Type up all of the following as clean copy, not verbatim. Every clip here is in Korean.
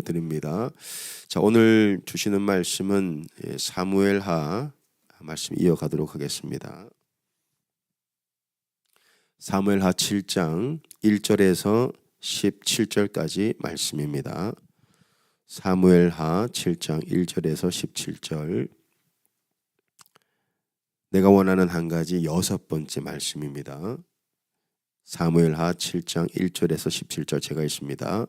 드립니다. 자, 오늘 주시는 말씀은 사무엘하 말씀 이어가도록 하겠습니다. 사무엘하 7장 1절에서 17절까지 말씀입니다. 사무엘하 7장 1절에서 17절. 내가 원하는 한 가지 6번째 말씀입니다. 사무엘하 7장 1절에서 17절 제가 읽습니다.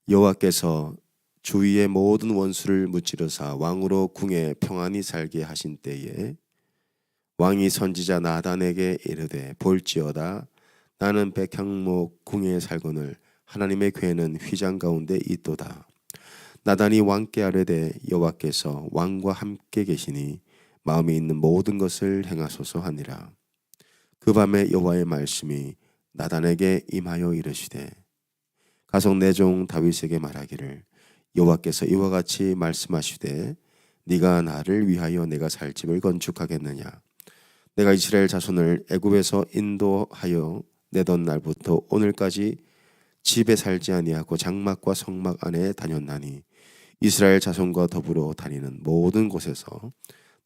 여호와께서 주위의 모든 원수를 무찌르사 왕으로 궁에 평안히 살게 하신 때에 왕이 선지자 나단에게 이르되 볼지어다 나는 백향목 궁에 살거늘 하나님의 궤는 휘장 가운데 있도다. 나단이 왕께 아뢰되 여호와께서 왕과 함께 계시니 마음에 있는 모든 것을 행하소서 하니라. 그 밤에 여호와의 말씀이 나단에게 임하여 이르시되 가서 내 종 다윗에게 말하기를 여호와께서 이와 같이 말씀하시되 네가 나를 위하여 내가 살 집을 건축하겠느냐. 내가 이스라엘 자손을 애굽에서 인도하여 내던 날부터 오늘까지 집에 살지 아니하고 장막과 성막 안에 다녔나니 이스라엘 자손과 더불어 다니는 모든 곳에서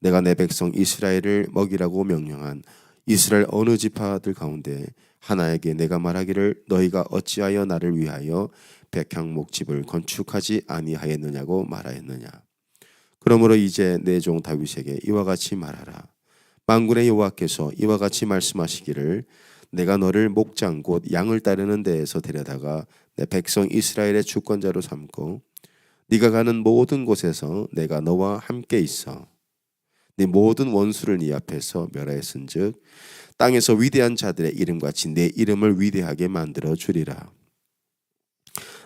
내가 내 백성 이스라엘을 먹이라고 명령한 이스라엘 어느 지파들 가운데 하나에게 내가 말하기를 너희가 어찌하여 나를 위하여 백향목집을 건축하지 아니하였느냐고 말하였느냐. 그러므로 이제 내 종 다윗에게 이와 같이 말하라. 만군의 여호와께서 이와 같이 말씀하시기를 내가 너를 목장 곧 양을 따르는 데에서 데려다가 내 백성 이스라엘의 주권자로 삼고 네가 가는 모든 곳에서 내가 너와 함께 있어 네 모든 원수를 네 앞에서 멸하였은즉 땅에서 위대한 자들의 이름같이 내 이름을 위대하게 만들어 주리라.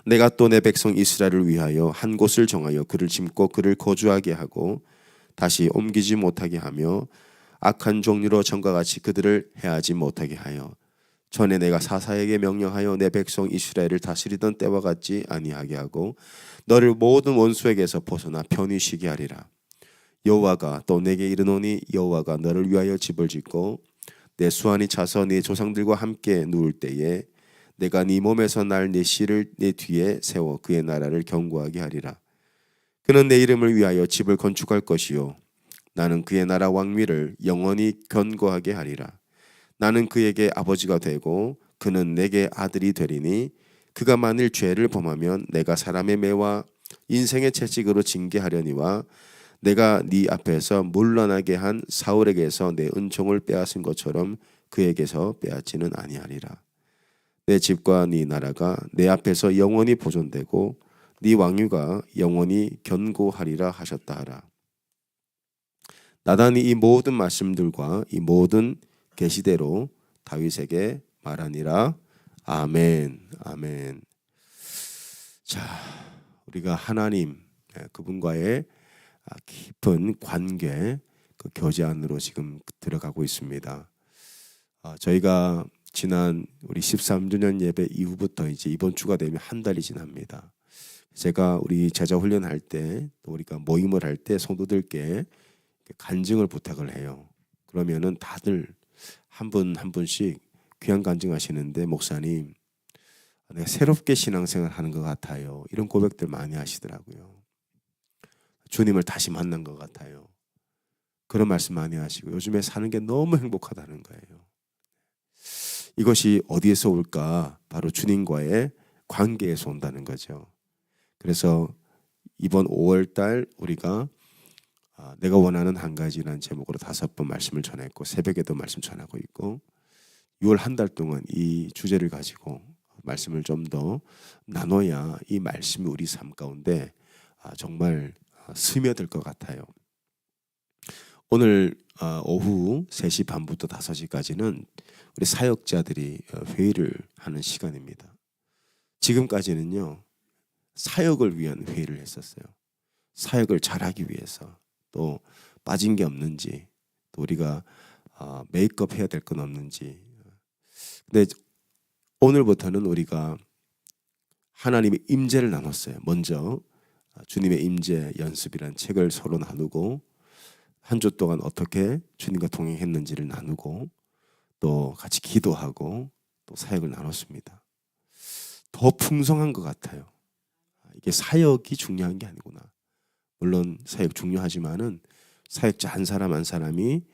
내가 또 내 백성 이스라엘을 위하여 한 곳을 정하여 그를 심고 그를 거주하게 하고 다시 옮기지 못하게 하며 악한 종류로 전과 같이 그들을 해하지 못하게 하여 전에 내가 사사에게 명령하여 내 백성 이스라엘을 다스리던 때와 같지 아니하게 하고 너를 모든 원수에게서 벗어나 편히 쉬게 하리라. 여호와가 또 내게 이르노니 여호와가 너를 위하여 집을 짓고 내 수완이 차서 네 조상들과 함께 누울 때에 내가 네 몸에서 날 네 씨를 네 뒤에 세워 그의 나라를 견고하게 하리라. 그는 내 이름을 위하여 집을 건축할 것이요 나는 그의 나라 왕위를 영원히 견고하게 하리라. 나는 그에게 아버지가 되고 그는 내게 아들이 되리니 그가 만일 죄를 범하면 내가 사람의 매와 인생의 채찍으로 징계하려니와 내가 네 앞에서 물러나게 한 사울에게서 내 은총을 빼앗은 것처럼 그에게서 빼앗지는 아니하리라. 내 집과 네 나라가 내 앞에서 영원히 보존되고 네 왕위가 영원히 견고하리라 하셨다 하라. 나단이 이 모든 말씀들과 이 모든 계시대로 다윗에게 말하니라. 아멘. 아멘. 자, 우리가 하나님 그분과의 깊은 관계 그 교제 안으로 지금 들어가고 있습니다. 저희가 지난 우리 13주년 예배 이후부터 이제 이번 주가 되면 한 달이 지납니다. 제가 우리 제자 훈련할 때 또 우리가 모임을 할 때 성도들께 간증을 부탁을 해요. 그러면은 다들 한 분 한 분씩 귀한 간증하시는데 목사님 내가 새롭게 신앙생활 하는 것 같아요. 이런 고백들 많이 하시더라고요. 주님을 다시 만난 것 같아요. 그런 말씀 많이 하시고 요즘에 사는 게 너무 행복하다는 거예요. 이것이 어디에서 올까? 바로 주님과의 관계에서 온다는 거죠. 그래서 이번 5월달 우리가 내가 원하는 한 가지라는 제목으로 5번 말씀을 전했고 새벽에도 말씀 전하고 있고 6월 한 달 동안 이 주제를 가지고 말씀을 좀 더 나눠야 이 말씀이 우리 삶 가운데 정말 스며들 것 같아요. 오늘 오후 3시 반부터 5시까지는 우리 사역자들이 회의를 하는 시간입니다. 지금까지는요. 사역을 위한 회의를 했었어요. 사역을 잘하기 위해서 또 빠진 게 없는지 또 우리가 메이크업 해야 될 건 없는지 근데 오늘부터는 우리가 하나님의 임재를 나눴어요. 먼저 주님의 임재 연습이라는 책을 서로 나누고 한 주 동안 어떻게 주님과 동행했는지를 나누고 또 같이 기도하고 또 사역을 나눴습니다. 더 풍성한 것 같아요. 이게 사역이 중요한 게 아니구나. 물론 사역 중요하지만은 사역자 한 사람 한 사람이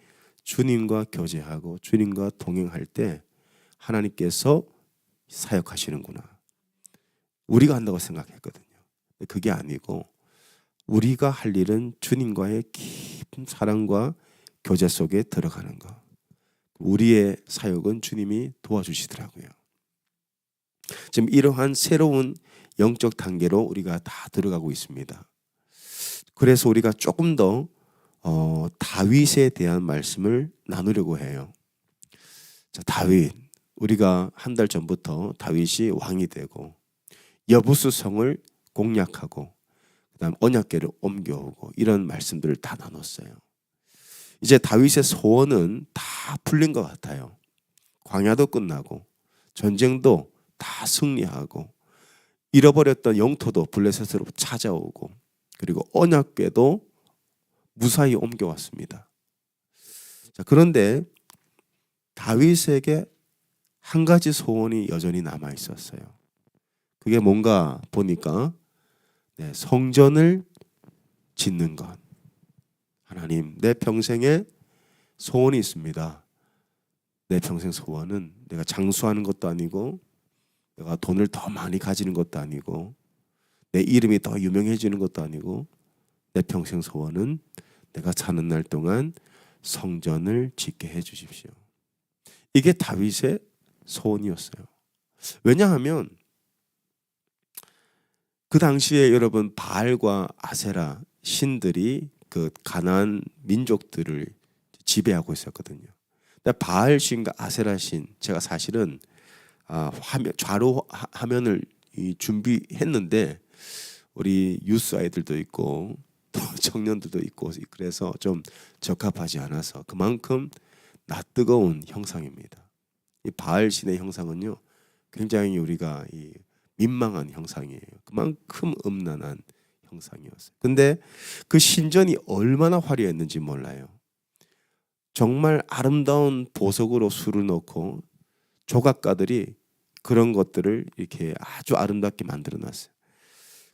주님과 교제하고 주님과 동행할 때 하나님께서 사역하시는구나. 우리가 한다고 생각했거든요. 그게 아니고 우리가 할 일은 주님과의 깊은 사랑과 교제 속에 들어가는 것. 우리의 사역은 주님이 도와주시더라고요. 지금 이러한 새로운 영적 단계로 우리가 다 들어가고 있습니다. 그래서 우리가 조금 더 다윗에 대한 말씀을 나누려고 해요. 자, 다윗, 우리가 한 달 전부터 다윗이 왕이 되고 여부수 성을 공략하고 그다음 언약궤를 옮겨오고 이런 말씀들을 다 나눴어요. 이제 다윗의 소원은 다 풀린 것 같아요. 광야도 끝나고 전쟁도 다 승리하고 잃어버렸던 영토도 블레셋으로 찾아오고 그리고 언약궤도 무사히 옮겨왔습니다. 자, 그런데 다윗에게 한 가지 소원이 여전히 남아 있었어요. 그게 뭔가 보니까 성전을 짓는 것. 하나님, 내 평생에 소원이 있습니다. 내 평생 소원은 내가 장수하는 것도 아니고 내가 돈을 더 많이 가지는 것도 아니고 내 이름이 더 유명해지는 것도 아니고 내 평생 소원은 내가 사는 날 동안 성전을 짓게 해 주십시오. 이게 다윗의 소원이었어요. 왜냐하면 그 당시에 여러분 바알과 아세라 신들이 그 가나안 민족들을 지배하고 있었거든요. 근데 바알 신과 아세라 신 제가 사실은 좌로 화면을 준비했는데 우리 유스 아이들도 있고 또 청년들도 있고 그래서 좀 적합하지 않아서 그만큼 낯뜨거운 형상입니다. 이 바알 신의 형상은요 굉장히 우리가 민망한 형상이에요. 그만큼 음란한 형상이었어요. 근데 그 신전이 얼마나 화려했는지 몰라요. 정말 아름다운 보석으로 술을 넣고 조각가들이 그런 것들을 이렇게 아주 아름답게 만들어 놨어요.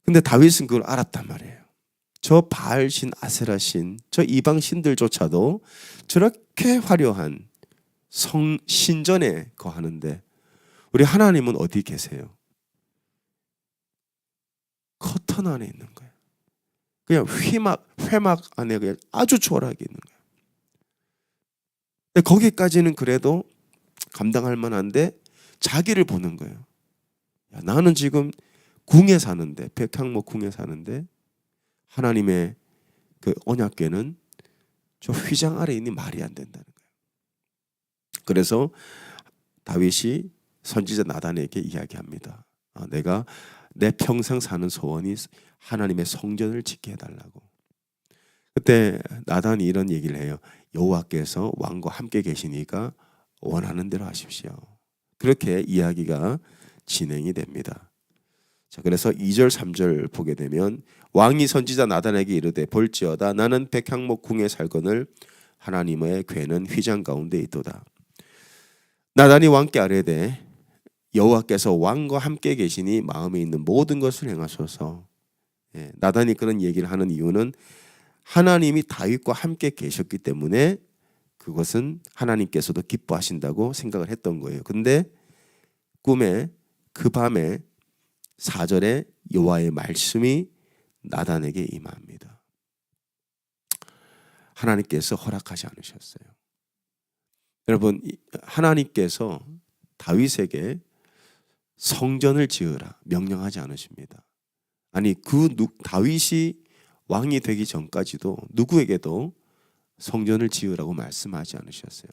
근데 다윗은 그걸 알았단 말이에요. 저 바알 신, 아세라 신, 저 이방 신들조차도 저렇게 화려한 신전에 거하는데 우리 하나님은 어디 계세요? 커튼 안에 있는 거예요. 그냥 회막 안에 그냥 아주 초라하게 있는 거예요. 근데 거기까지는 그래도 감당할 만한데 자기를 보는 거예요. 야, 나는 지금 궁에 사는데 백향목 궁에 사는데 하나님의 그 언약궤는 저 휘장 아래 있니 말이 안 된다는 거예요. 그래서 다윗이 선지자 나단에게 이야기합니다. 내가 내 평생 사는 소원이 하나님의 성전을 짓게 해달라고. 그때 나단이 이런 얘기를 해요. 여호와께서 왕과 함께 계시니까 원하는 대로 하십시오. 그렇게 이야기가 진행이 됩니다. 자, 그래서 2절 3절 보게 되면 왕이 선지자 나단에게 이르되 볼지어다 나는 백향목 궁에 살거늘 하나님의 궤는 휘장 가운데 있도다. 나단이 왕께 아뢰되 여호와께서 왕과 함께 계시니 마음에 있는 모든 것을 행하소서. 나단이 그런 얘기를 하는 이유는 하나님이 다윗과 함께 계셨기 때문에 그것은 하나님께서도 기뻐하신다고 생각을 했던 거예요. 근데 꿈에 그 밤에 4절에 여호와의 말씀이 나단에게 임합니다. 하나님께서 허락하지 않으셨어요. 여러분, 하나님께서 다윗에게 성전을 지으라 명령하지 않으십니다. 아니 다윗이 왕이 되기 전까지도 누구에게도 성전을 지으라고 말씀하지 않으셨어요.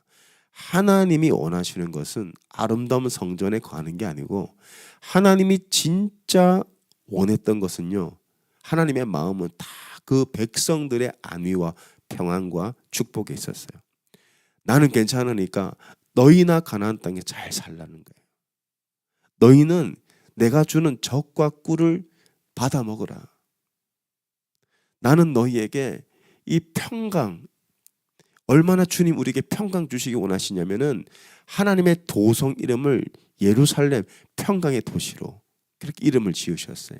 하나님이 원하시는 것은 아름다운 성전에 거하는 게 아니고 하나님이 진짜 원했던 것은요. 하나님의 마음은 다 그 백성들의 안위와 평안과 축복에 있었어요. 나는 괜찮으니까 너희나 가나안 땅에 잘 살라는 거예요. 너희는 내가 주는 젖과 꿀을 받아 먹으라. 나는 너희에게 이 평강, 얼마나 주님 우리에게 평강 주시기 원하시냐면은 하나님의 도성 이름을 예루살렘 평강의 도시로 그렇게 이름을 지으셨어요.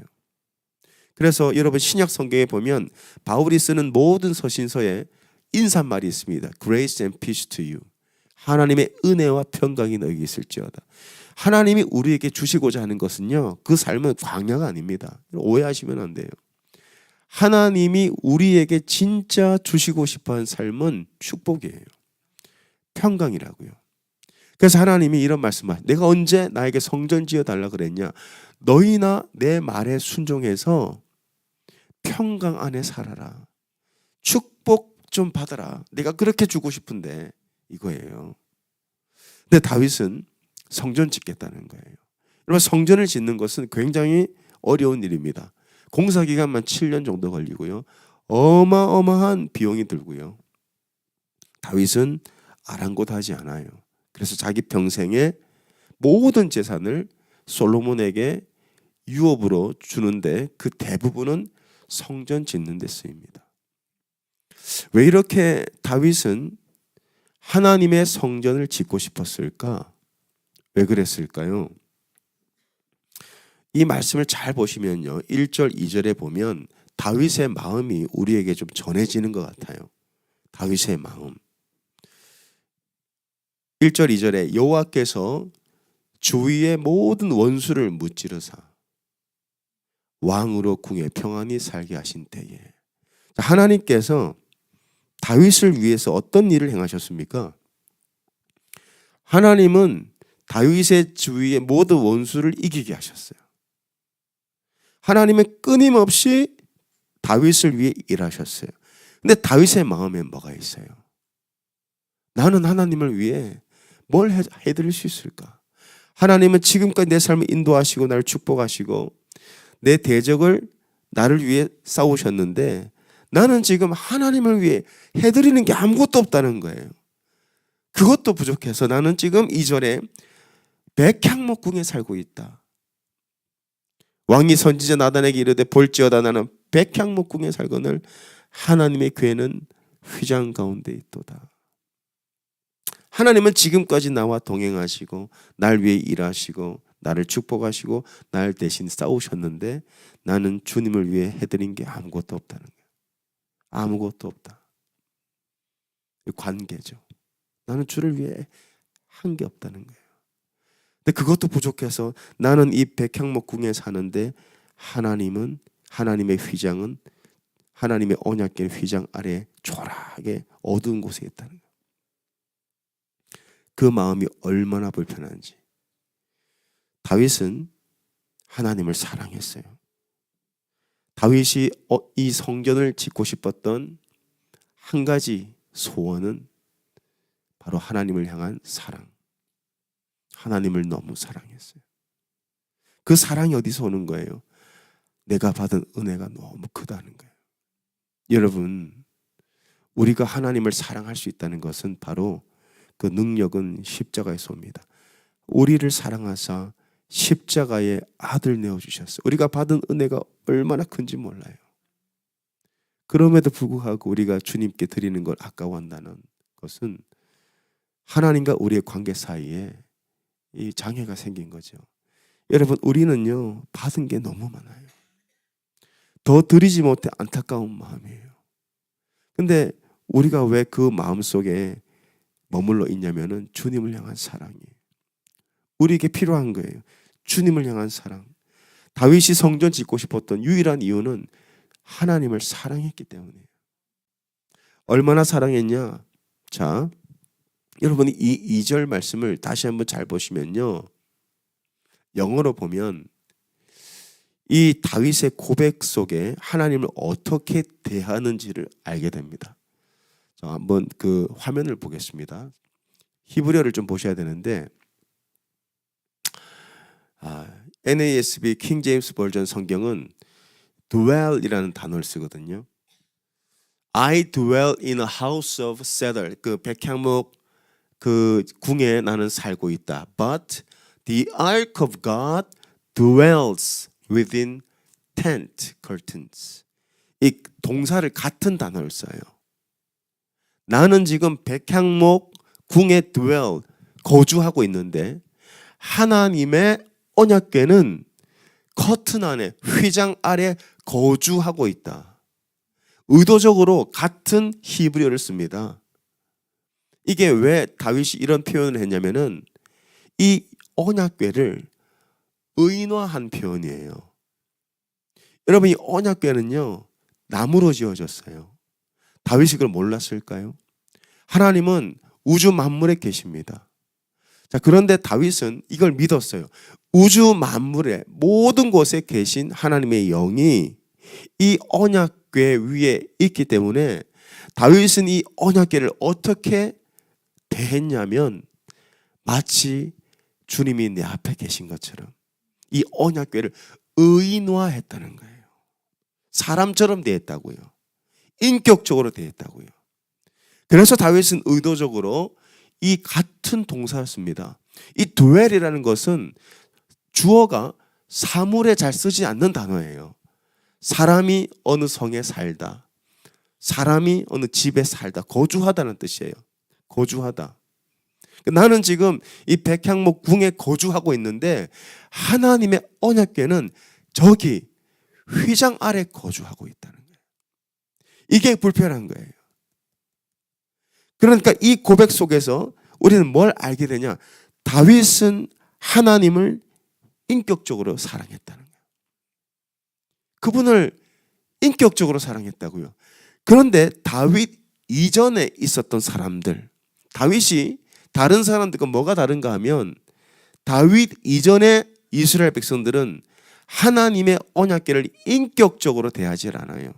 그래서 여러분 신약 성경에 보면 바울이 쓰는 모든 서신서에 인사말이 있습니다. Grace and peace to you. 하나님의 은혜와 평강이 너에게 있을지어다. 하나님이 우리에게 주시고자 하는 것은요, 그 삶은 광야가 아닙니다. 오해하시면 안 돼요. 하나님이 우리에게 진짜 주시고 싶어하는 삶은 축복이에요. 평강이라고요. 그래서 하나님이 이런 말씀을, 내가 언제 나에게 성전 지어달라 그랬냐? 너희나 내 말에 순종해서 평강 안에 살아라. 축복 좀 받아라. 내가 그렇게 주고 싶은데 이거예요. 근데 다윗은 성전 짓겠다는 거예요. 여러분, 성전을 짓는 것은 굉장히 어려운 일입니다. 공사 기간만 7년 정도 걸리고요. 어마어마한 비용이 들고요. 다윗은 아랑곳하지 않아요. 그래서 자기 평생에 모든 재산을 솔로몬에게 유업으로 주는데 그 대부분은 성전 짓는 데 쓰입니다. 왜 이렇게 다윗은 하나님의 성전을 짓고 싶었을까? 왜 그랬을까요? 이 말씀을 잘 보시면요, 1절 2절에 보면 다윗의 마음이 우리에게 좀 전해지는 것 같아요. 다윗의 마음. 1절 2절에 여호와께서 주위의 모든 원수를 무찌르사 왕으로 궁에 평안히 살게 하신 때에, 하나님께서 다윗을 위해서 어떤 일을 행하셨습니까? 하나님은 다윗의 주위의 모든 원수를 이기게 하셨어요. 하나님은 끊임없이 다윗을 위해 일하셨어요. 근데 다윗의 마음에 뭐가 있어요? 나는 하나님을 위해 뭘 해드릴 수 있을까? 하나님은 지금까지 내 삶을 인도하시고 나를 축복하시고 내 대적을 나를 위해 싸우셨는데 나는 지금 하나님을 위해 해드리는 게 아무것도 없다는 거예요. 그것도 부족해서 나는 지금 2절에 백향목궁에 살고 있다. 왕이 선지자 나단에게 이르되 볼지어다 나는 백향목궁에 살거늘 하나님의 궤는 휘장 가운데 있도다. 하나님은 지금까지 나와 동행하시고 날 위해 일하시고 나를 축복하시고 날 대신 싸우셨는데 나는 주님을 위해 해드린 게 아무것도 없다는 거예요. 아무것도 없다. 관계죠. 나는 주를 위해 한 게 없다는 거예요. 근데 그것도 부족해서 나는 이 백향목궁에 사는데 하나님의 휘장은 하나님의 언약궤 휘장 아래 초라하게 어두운 곳에 있다는 거예요. 그 마음이 얼마나 불편한지. 다윗은 하나님을 사랑했어요. 다윗이 이 성전을 짓고 싶었던 한 가지 소원은 바로 하나님을 향한 사랑. 하나님을 너무 사랑했어요. 그 사랑이 어디서 오는 거예요? 내가 받은 은혜가 너무 크다는 거예요. 여러분, 우리가 하나님을 사랑할 수 있다는 것은 바로 그 능력은 십자가에서 옵니다. 우리를 사랑하사 십자가에 아들 내어주셨어요. 우리가 받은 은혜가 얼마나 큰지 몰라요. 그럼에도 불구하고 우리가 주님께 드리는 걸 아까워한다는 것은 하나님과 우리의 관계 사이에 이 장애가 생긴 거죠. 여러분, 우리는요 받은 게 너무 많아요. 더 드리지 못해 안타까운 마음이에요. 근데 우리가 왜 그 마음속에 머물러 있냐면은 주님을 향한 사랑이 우리에게 필요한 거예요. 주님을 향한 사랑. 다윗이 성전 짓고 싶었던 유일한 이유는 하나님을 사랑했기 때문이에요. 얼마나 사랑했냐? 자, 여러분이 이 2절 말씀을 다시 한번 잘 보시면요, 영어로 보면 이 다윗의 고백 속에 하나님을 어떻게 대하는지를 알게 됩니다. 자, 한번 그 화면을 보겠습니다. 히브리어를 좀 보셔야 되는데, NASB 킹 제임스 버전 성경은 dwell이라는 단어를 쓰거든요. I dwell in a house of cedar. 그 백향목 그 궁에 나는 살고 있다. But the ark of God dwells within tent curtains. 이 동사를 같은 단어를 써요. 나는 지금 백향목 궁에 dwell, 거주하고 있는데 하나님의 언약궤는 커튼 안에, 휘장 아래 거주하고 있다. 의도적으로 같은 히브리어를 씁니다. 이게 왜 다윗이 이런 표현을 했냐면은 이 언약궤를 의인화한 표현이에요. 여러분, 이 언약궤는요 나무로 지어졌어요. 다윗이 그걸 몰랐을까요? 하나님은 우주 만물에 계십니다. 자, 그런데 다윗은 이걸 믿었어요. 우주 만물의 모든 곳에 계신 하나님의 영이 이 언약궤 위에 있기 때문에 다윗은 이 언약궤를 어떻게 대했냐면 마치 주님이 내 앞에 계신 것처럼 이 언약궤를 의인화했다는 거예요. 사람처럼 대했다고요. 인격적으로 대했다고요. 그래서 다윗은 의도적으로 이 같은 동사를 씁니다. 이 드웰이라는 것은 주어가 사물에 잘 쓰지 않는 단어예요. 사람이 어느 성에 살다, 사람이 어느 집에 살다, 거주하다는 뜻이에요. 거주하다. 나는 지금 이 백향목 궁에 거주하고 있는데 하나님의 언약궤는 저기 휘장 아래 거주하고 있다는 거예요. 이게 불편한 거예요. 그러니까 이 고백 속에서 우리는 뭘 알게 되냐? 다윗은 하나님을 인격적으로 사랑했다는 거예요. 그분을 인격적으로 사랑했다고요. 그런데 다윗 이전에 있었던 사람들, 다윗이 다른 사람들과 뭐가 다른가 하면 다윗 이전에 이스라엘 백성들은 하나님의 언약궤를 인격적으로 대하지 않아요.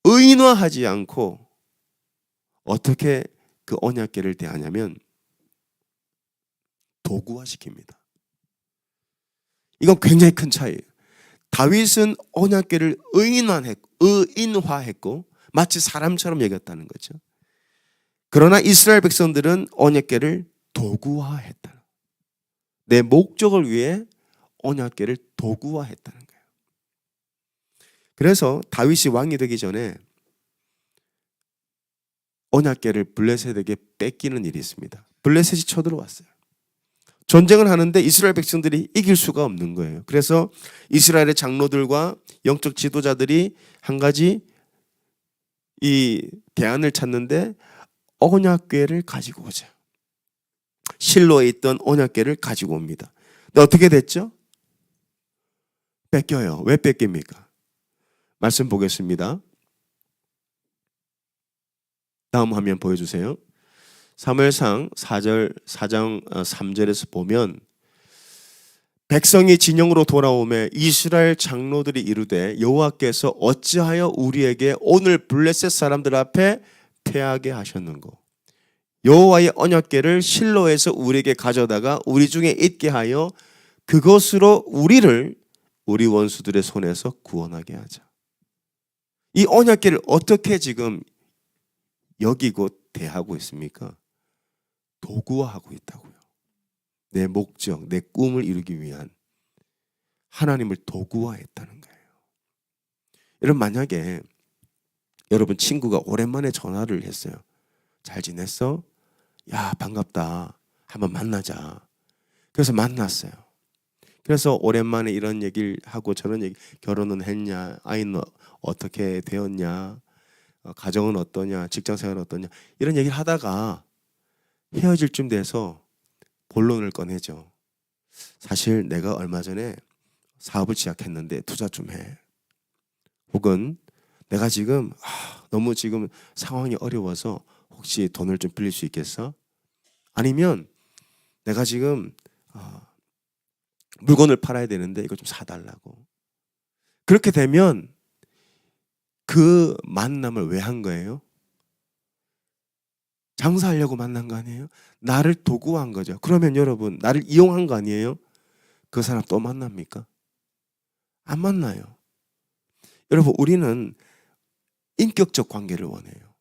의인화하지 않고 어떻게 그 언약궤를 대하냐면 도구화시킵니다. 이건 굉장히 큰 차이예요. 다윗은 언약궤를 의인화했고 마치 사람처럼 여겼다는 거죠. 그러나 이스라엘 백성들은 언약궤를 도구화했다. 내 목적을 위해 언약궤를 도구화했다는 거예요. 그래서 다윗이 왕이 되기 전에 언약궤를 블레셋에게 뺏기는 일이 있습니다. 블레셋이 쳐들어왔어요. 전쟁을 하는데 이스라엘 백성들이 이길 수가 없는 거예요. 그래서 이스라엘의 장로들과 영적 지도자들이 한 가지 이 대안을 찾는데 언약궤를 가지고 오자. 실로에 있던 언약궤를 가지고 옵니다. 근데 어떻게 됐죠? 뺏겨요. 왜 뺏깁니까? 말씀 보겠습니다. 다음 화면 보여주세요. 사무엘상 4장 3절에서 보면 백성이 진영으로 돌아오매 이스라엘 장로들이 이르되 여호와께서 어찌하여 우리에게 오늘 블레셋 사람들 앞에 패하게 하셨는고 여호와의 언약궤를 실로에서 우리에게 가져다가 우리 중에 있게 하여 그것으로 우리를 우리 원수들의 손에서 구원하게 하자. 이 언약궤를 어떻게 지금 여기고 대하고 있습니까? 도구화하고 있다고요. 내 목적, 내 꿈을 이루기 위한 하나님을 도구화했다는 거예요. 여러분, 만약에 여러분 친구가 오랜만에 전화를 했어요. 잘 지냈어? 야, 반갑다. 한번 만나자. 그래서 만났어요. 그래서 오랜만에 이런 얘기를 하고 저런 얘기, 결혼은 했냐? 아이는 어떻게 되었냐? 가정은 어떠냐? 직장생활은 어떠냐? 이런 얘기를 하다가 헤어질 쯤 돼서 본론을 꺼내죠. 사실 내가 얼마 전에 사업을 시작했는데 투자 좀 해. 혹은 내가 지금 너무 지금 상황이 어려워서 혹시 돈을 좀 빌릴 수 있겠어? 아니면 내가 지금 물건을 팔아야 되는데 이거 좀 사달라고. 그렇게 되면 그 만남을 왜 한 거예요? 장사하려고 만난 거 아니에요? 나를 도구화한 거죠. 그러면 여러분, 나를 이용한 거 아니에요? 그 사람 또 만납니까? 안 만나요. 여러분, 우리는 인격적 관계를 원해요.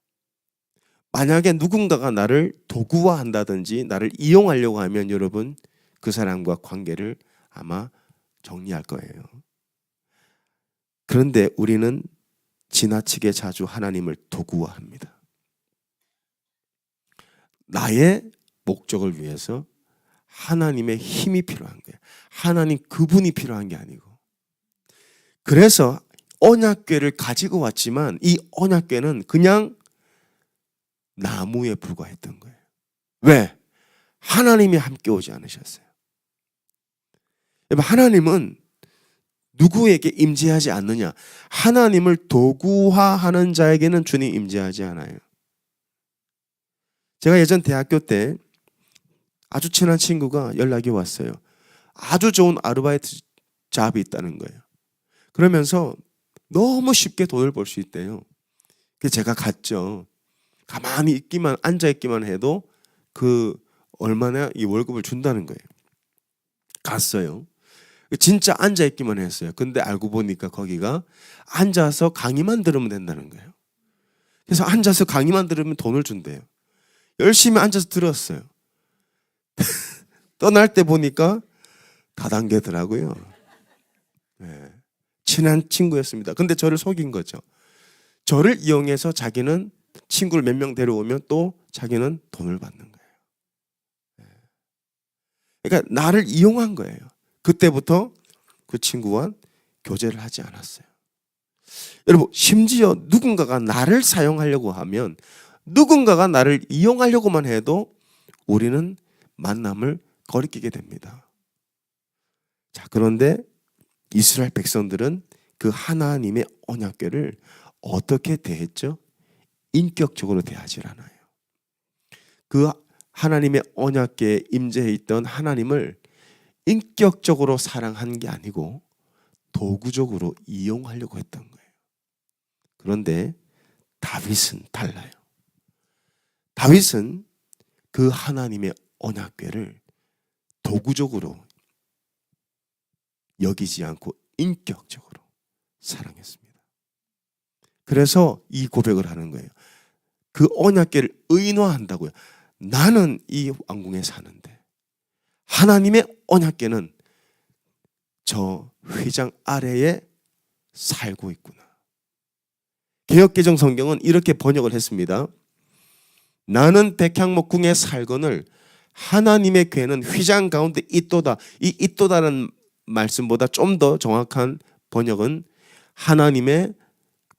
만약에 누군가가 나를 도구화한다든지 나를 이용하려고 하면 여러분, 그 사람과 관계를 아마 정리할 거예요. 그런데 우리는 지나치게 자주 하나님을 도구화합니다. 나의 목적을 위해서 하나님의 힘이 필요한 거예요. 하나님 그분이 필요한 게 아니고. 그래서 언약궤를 가지고 왔지만 이 언약궤는 그냥 나무에 불과했던 거예요. 왜? 하나님이 함께 오지 않으셨어요. 하나님은 누구에게 임재하지 않느냐? 하나님을 도구화하는 자에게는 주님 임재하지 않아요. 제가 예전 대학교 때 아주 친한 친구가 연락이 왔어요. 아주 좋은 아르바이트 잡이 있다는 거예요. 그러면서 너무 쉽게 돈을 벌 수 있대요. 그래서 제가 갔죠. 가만히 있기만, 앉아 있기만 해도 그 얼마나 이 월급을 준다는 거예요. 갔어요. 진짜 앉아 있기만 했어요. 근데 알고 보니까 거기가 앉아서 강의만 들으면 된다는 거예요. 그래서 앉아서 강의만 들으면 돈을 준대요. 열심히 앉아서 들었어요. 떠날 때 보니까 다단계더라고요. 네. 친한 친구였습니다. 근데 저를 속인 거죠. 저를 이용해서 자기는 친구를 몇 명 데려오면 또 자기는 돈을 받는 거예요. 네. 그러니까 나를 이용한 거예요. 그때부터 그 친구와 교제를 하지 않았어요. 여러분, 심지어 누군가가 나를 사용하려고 하면, 누군가가 나를 이용하려고만 해도 우리는 만남을 거리끼게 됩니다. 자, 그런데 이스라엘 백성들은 그 하나님의 언약궤를 어떻게 대했죠? 인격적으로 대하지 않아요. 그 하나님의 언약궤에 임재해 있던 하나님을 인격적으로 사랑한 게 아니고 도구적으로 이용하려고 했던 거예요. 그런데 다윗은 달라요. 다윗은 그 하나님의 언약궤를 도구적으로 여기지 않고 인격적으로 사랑했습니다. 그래서 이 고백을 하는 거예요. 그 언약궤를 의인화한다고요. 나는 이 왕궁에 사는데 하나님의 언약궤는 저 휘장 아래에 살고 있구나. 개역개정 성경은 이렇게 번역을 했습니다. 나는 백향목궁에 살거늘 하나님의 궤는 휘장 가운데 있도다. 이 있도다라는 말씀보다 좀 더 정확한 번역은 하나님의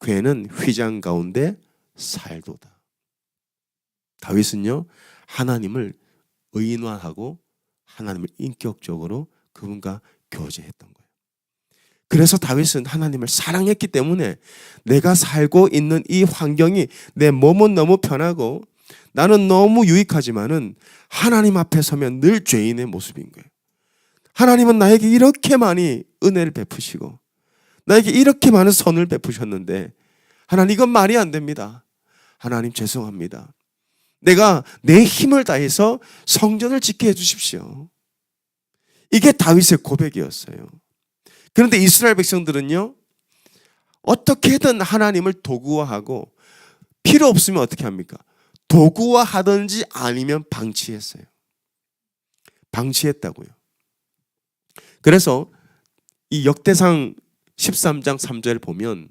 궤는 휘장 가운데 살도다. 다윗은요, 하나님을 의인화하고 하나님을 인격적으로 그분과 교제했던 거예요. 그래서 다윗은 하나님을 사랑했기 때문에 내가 살고 있는 이 환경이 내 몸은 너무 편하고 나는 너무 유익하지만은 하나님 앞에 서면 늘 죄인의 모습인 거예요. 하나님은 나에게 이렇게 많이 은혜를 베푸시고 나에게 이렇게 많은 선을 베푸셨는데 하나님, 이건 말이 안 됩니다. 하나님, 죄송합니다. 내가 내 힘을 다해서 성전을 짓게 해주십시오. 이게 다윗의 고백이었어요. 그런데 이스라엘 백성들은요, 어떻게든 하나님을 도구화하고 필요 없으면 어떻게 합니까? 도구화하든지 아니면 방치했어요. 방치했다고요. 그래서 이 역대상 13장 3절 보면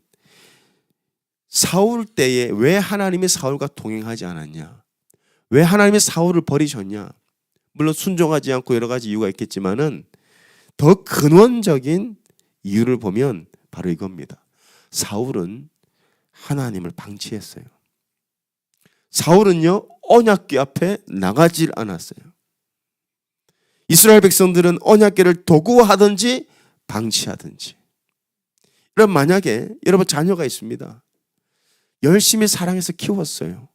사울 때에 왜 하나님이 사울과 동행하지 않았냐? 왜 하나님이 사울을 버리셨냐? 물론 순종하지 않고 여러 가지 이유가 있겠지만은 더 근원적인 이유를 보면 바로 이겁니다. 사울은 하나님을 방치했어요. 사울은요, 언약궤 앞에 나가질 않았어요. 이스라엘 백성들은 언약궤를 도구화하든지 방치하든지. 그럼 만약에 여러분 자녀가 있습니다. 열심히 사랑해서 키웠어요.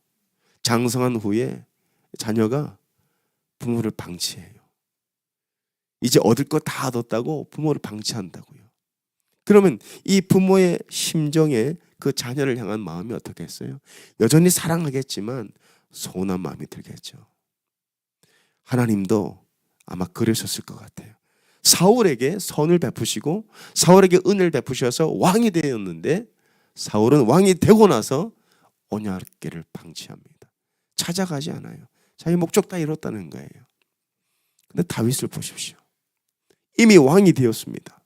장성한 후에 자녀가 부모를 방치해요. 이제 얻을 거 다 얻었다고 부모를 방치한다고요. 그러면 이 부모의 심정에 그 자녀를 향한 마음이 어떻겠어요? 여전히 사랑하겠지만 서운한 마음이 들겠죠. 하나님도 아마 그러셨을 것 같아요. 사울에게 선을 베푸시고 사울에게 은혜를 베푸셔서 왕이 되었는데 사울은 왕이 되고 나서 언약궤를 방치합니다. 찾아가지 않아요. 자기 목적 다 이뤘다는 거예요. 근데 다윗을 보십시오. 이미 왕이 되었습니다.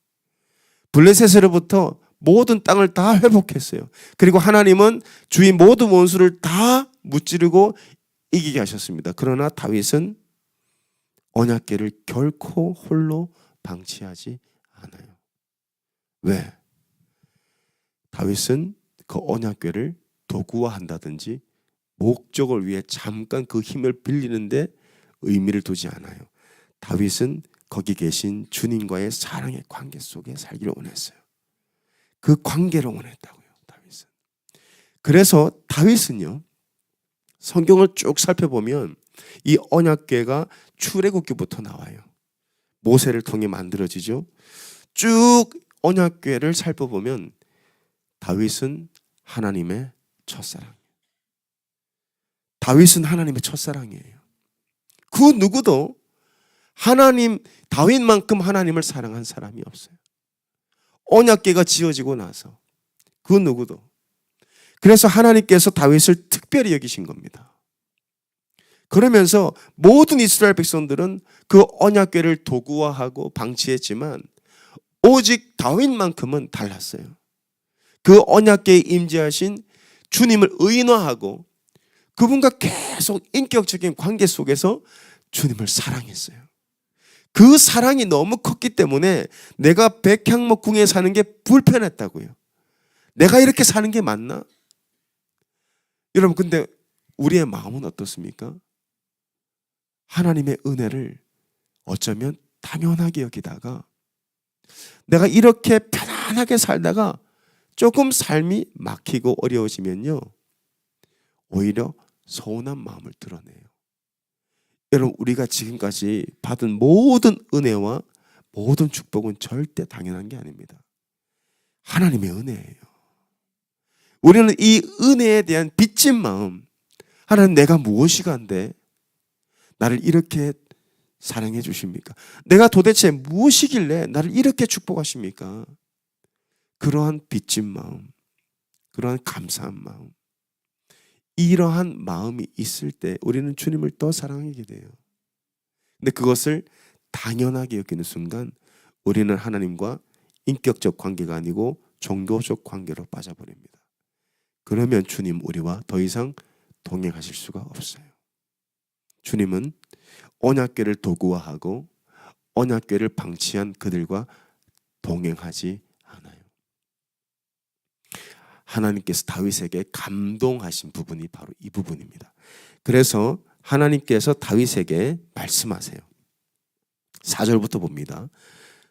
블레셋으로부터 모든 땅을 다 회복했어요. 그리고 하나님은 주위 모든 원수를 다 무찌르고 이기게 하셨습니다. 그러나 다윗은 언약궤를 결코 홀로 방치하지 않아요. 왜? 다윗은 그 언약궤를 도구화한다든지 목적을 위해 잠깐 그 힘을 빌리는데 의미를 두지 않아요. 다윗은 거기 계신 주님과의 사랑의 관계 속에 살기를 원했어요. 그 관계를 원했다고요, 다윗은. 그래서 다윗은요, 성경을 쭉 살펴보면 이 언약궤가 출애굽기부터 나와요. 모세를 통해 만들어지죠. 쭉 언약궤를 살펴보면 다윗은 하나님의 첫사랑. 다윗은 하나님의 첫사랑이에요. 그 누구도 다윗만큼 하나님을 사랑한 사람이 없어요. 언약궤가 지어지고 나서 그 누구도. 그래서 하나님께서 다윗을 특별히 여기신 겁니다. 그러면서 모든 이스라엘 백성들은 그 언약궤를 도구화하고 방치했지만 오직 다윗만큼은 달랐어요. 그 언약궤에 임재하신 주님을 의인화하고 그분과 계속 인격적인 관계 속에서 주님을 사랑했어요. 그 사랑이 너무 컸기 때문에 내가 백향목궁에 사는 게 불편했다고요. 내가 이렇게 사는 게 맞나? 여러분, 근데 우리의 마음은 어떻습니까? 하나님의 은혜를 어쩌면 당연하게 여기다가 내가 이렇게 편안하게 살다가 조금 삶이 막히고 어려워지면요, 오히려 서운한 마음을 드러내요. 여러분, 우리가 지금까지 받은 모든 은혜와 모든 축복은 절대 당연한 게 아닙니다. 하나님의 은혜예요. 우리는 이 은혜에 대한 빚진 마음, 하나님, 내가 무엇이간데 나를 이렇게 사랑해 주십니까? 내가 도대체 무엇이길래 나를 이렇게 축복하십니까? 그러한 빚진 마음, 그러한 감사한 마음, 이러한 마음이 있을 때 우리는 주님을 더 사랑하게 돼요. 근데 그것을 당연하게 여기는 순간 우리는 하나님과 인격적 관계가 아니고 종교적 관계로 빠져버립니다. 그러면 주님 우리와 더 이상 동행하실 수가 없어요. 주님은 언약궤를 도구화하고 언약궤를 방치한 그들과 동행하지 않아요. 하나님께서 다윗에게 감동하신 부분이 바로 이 부분입니다. 그래서 하나님께서 다윗에게 말씀하세요. 4절부터 봅니다.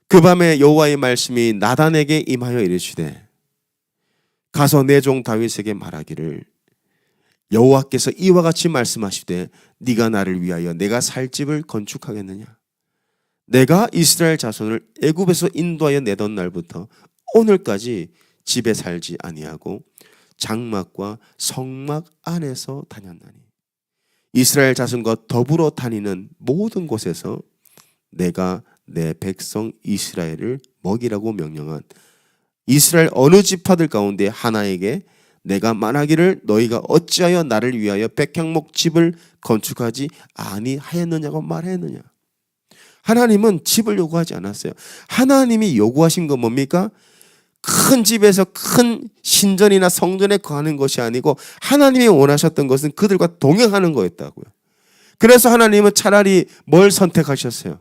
그 밤에 여호와의 말씀이 나단에게 임하여 이르시되 가서 내 종 다윗에게 말하기를 여호와께서 이와 같이 말씀하시되 네가 나를 위하여 내가 살 집을 건축하겠느냐? 내가 이스라엘 자손을 애굽에서 인도하여 내던 날부터 오늘까지 집에 살지 아니하고 장막과 성막 안에서 다녔나니 이스라엘 자손과 더불어 다니는 모든 곳에서 내가 내 백성 이스라엘을 먹이라고 명령한 이스라엘 어느 지파들 가운데 하나에게 내가 말하기를 너희가 어찌하여 나를 위하여 백향목 집을 건축하지 아니하였느냐고 말했느냐. 하나님은 집을 요구하지 않았어요. 하나님이 요구하신 건 뭡니까? 큰 집에서 큰 신전이나 성전에 거하는 것이 아니고 하나님이 원하셨던 것은 그들과 동행하는 거였다고요. 그래서 하나님은 차라리 뭘 선택하셨어요?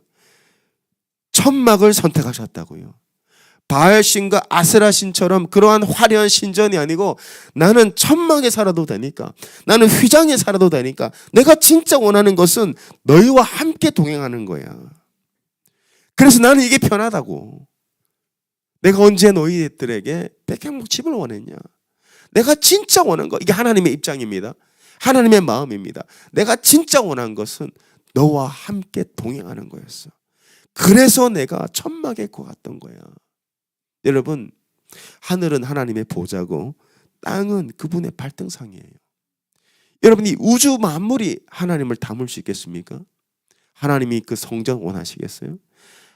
천막을 선택하셨다고요. 바알신과 아세라신처럼 그러한 화려한 신전이 아니고 나는 천막에 살아도 되니까, 나는 휘장에 살아도 되니까 내가 진짜 원하는 것은 너희와 함께 동행하는 거야. 그래서 나는 이게 편하다고. 내가 언제 너희들에게 백향목 집을 원했냐? 내가 진짜 원한 거, 이게 하나님의 입장입니다. 하나님의 마음입니다. 내가 진짜 원한 것은 너와 함께 동행하는 거였어. 그래서 내가 천막에 거했던 거야. 여러분, 하늘은 하나님의 보좌고 땅은 그분의 발등상이에요. 여러분, 이 우주 만물이 하나님을 담을 수 있겠습니까? 하나님이 그 성전 원하시겠어요?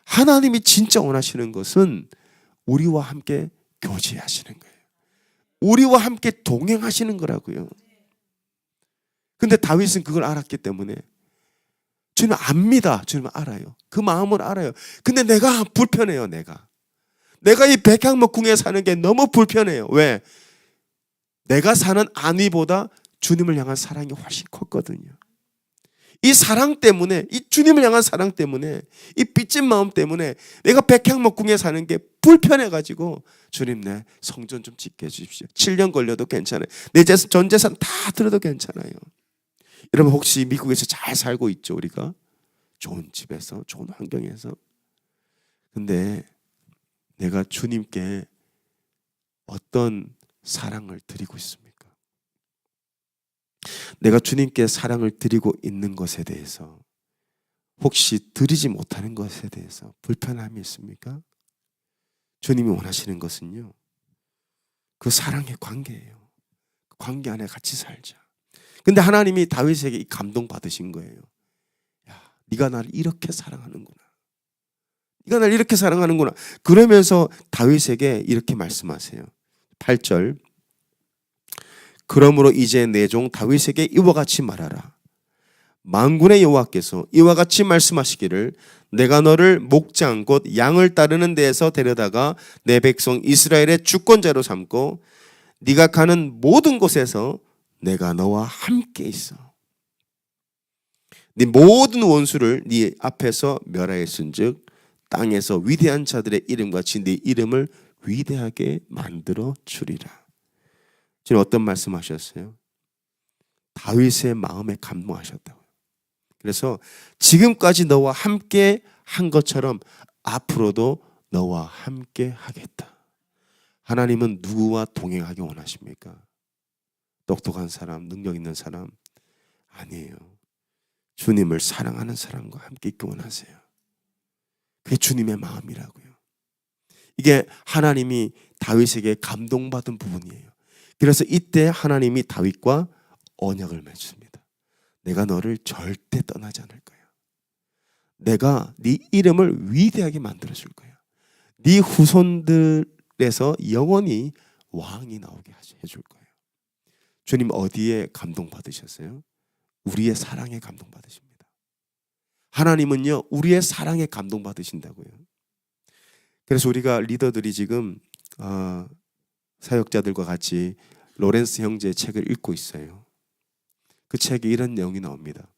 하나님이 진짜 원하시는 것은 우리와 함께 교제하시는 거예요. 우리와 함께 동행하시는 거라고요. 근데 다윗은 그걸 알았기 때문에 주님 압니다. 주님 알아요. 그 마음을 알아요. 근데 내가 불편해요. 내가 이 백향목궁에 사는 게 너무 불편해요. 왜? 내가 사는 안위보다 주님을 향한 사랑이 훨씬 컸거든요. 이 사랑 때문에, 이 주님을 향한 사랑 때문에, 이 빚진 마음 때문에 내가 백향목궁에 사는 게 불편해가지고 주님 내 성전 좀 짓게 해주십시오. 7년 걸려도 괜찮아요. 내 전 재산 다 들어도 괜찮아요. 여러분 혹시 미국에서 잘 살고 있죠? 우리가 좋은 집에서, 좋은 환경에서. 근데 내가 주님께 어떤 사랑을 드리고 있습니까? 내가 주님께 사랑을 드리고 있는 것에 대해서, 혹시 드리지 못하는 것에 대해서 불편함이 있습니까? 주님이 원하시는 것은요, 그 사랑의 관계예요. 그 관계 안에 같이 살자. 근데 하나님이 다윗에게 감동 받으신 거예요. 야, 네가 나를 이렇게 사랑하는구나. 네가 나를 이렇게 사랑하는구나. 그러면서 다윗에게 이렇게 말씀하세요. 8절. 그러므로 이제 내 종 다윗에게 이와 같이 말하라. 만군의 여호와께서 이와 같이 말씀하시기를 내가 너를 목장 곧 양을 따르는 데에서 데려다가 내 백성 이스라엘의 주권자로 삼고 네가 가는 모든 곳에서 내가 너와 함께 있어. 네 모든 원수를 네 앞에서 멸하였은즉 땅에서 위대한 자들의 이름과 같이 네 이름을 위대하게 만들어 주리라. 지금 어떤 말씀하셨어요? 다윗의 마음에 감동하셨다고요. 그래서 지금까지 너와 함께 한 것처럼 앞으로도 너와 함께 하겠다. 하나님은 누구와 동행하기 원하십니까? 똑똑한 사람, 능력 있는 사람? 아니에요. 주님을 사랑하는 사람과 함께 있기 원하세요. 그게 주님의 마음이라고요. 이게 하나님이 다윗에게 감동받은 부분이에요. 그래서 이때 하나님이 다윗과 언약을 맺습니다. 내가 너를 절대 떠나지 않을 거야. 내가 네 이름을 위대하게 만들어줄 거야. 네 후손들에서 영원히 왕이 나오게 해줄 거예요. 주님 어디에 감동받으셨어요? 우리의 사랑에 감동받으십니다. 하나님은요, 우리의 사랑에 감동받으신다고요. 그래서 우리가 리더들이 지금 사역자들과 같이 로렌스 형제의 책을 읽고 있어요. 그 책에 이런 내용이 나옵니다.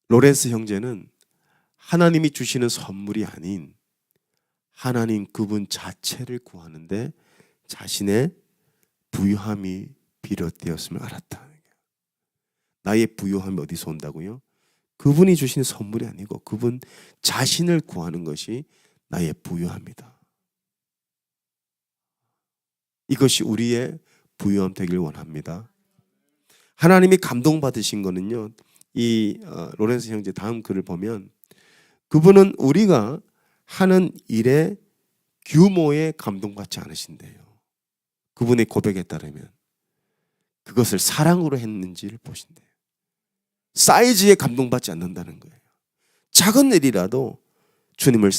로렌스 형제는 하나님이 주시는 선물이 아닌 하나님 그분 자체를 구하는데 자신의 부유함이 비롯되었음을 알았다. 나의 부유함이 어디서 온다고요? 그분이 주시는 선물이 아니고 그분 자신을 구하는 것이 나의 부유함이다. 이것이 우리의 부유함 되길 원합니다. 하나님이 감동받으신 거는요, 이 로렌스 형제 다음 글을 보면 그분은 우리가 하는 일의 규모에 감동받지 않으신대요. 그분의 고백에 따르면 그것을 사랑으로 했는지를 보신대요. 사이즈에 감동받지 않는다는 거예요. 작은 일이라도 주님을